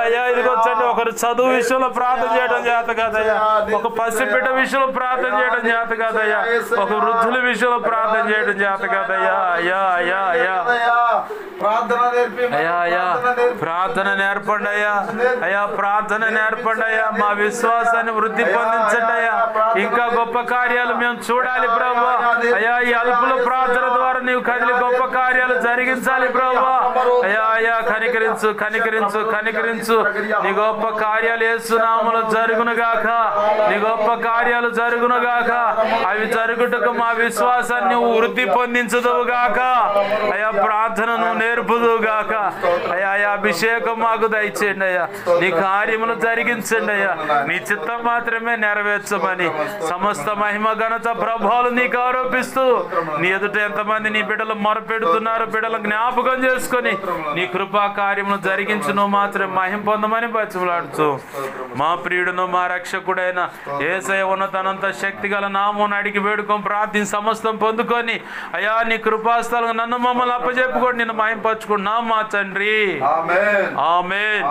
అయ్యా ఇదిగో ఒకరు చదువు విషయంలో ప్రార్థన చేయడం చేత కాదయ్యా. ఒక పసిబిడ్డ విషయంలో ప్రార్థన చేయడం చేత కాదయ్యా. ఒక వృద్ధుల విషయంలో ప్రార్థన చేయడం చేత కాదయ్యా. ప్రార్థన నేర్పండి అయ్యా. ప్రార్థన నేర్పండి అయ్యా. మా విశ్వాసాన్ని వృద్ధి పొందించండి అయ్యా. ఇంకా గొప్ప కార్యాలు మేము చూడాలి ప్రభు. అయ్యా ఈ అల్పుల ప్రార్థన ద్వారా నీవు కదిలి గొప్ప కార్యాలు జరిగించాలి ప్రభు. అయ్యా కనికరించు. నీ గొప్ప కార్యాలు యేసు నామములో జరుగునుగాక. నీ గొప్ప కార్యాలు జరుగునుగాక. అవి జరుగుటకు మా విశ్వాసాన్ని నువ్వు వృద్ధి పొందించదువుగాక. అయ్యా ప్రార్థనను నేర్పుదువుగాక. అయ్యా అభిషేకం మాకు దయచేయండి అయ్యా. నీ కార్యములు జరిగించండి అయ్యా. నీ చిత్తం మాత్రమే నెరవేర్చమని సమస్త మహిమ ఘనత ప్రభావాలు నీకు ఆరోపిస్తూ నీ ఎదుట ఎంతమంది నీ బిడ్డలు మొరపెడుతున్నారు బిడ్డలు జ్ఞాపకం చేసుకొని నీ కృపా కార్యములు జరిగించును మాత్రం మహిమ పొందమని బతిమలాడుతూ మా ప్రియుడును మా రక్షకుడైన యేసయ్య ఉన్నతనంత శక్తి గల నామమును అడిగి వేడుకొని ప్రార్థించి సమస్తం పొందుకొని అయ్యా నీ కృపాస్థలం నన్ను మమ్మల్ని అప్పచెప్పుకొని నిన్ను మహిమపరచుకున్నాం మా తండ్రి. ఆమేన్.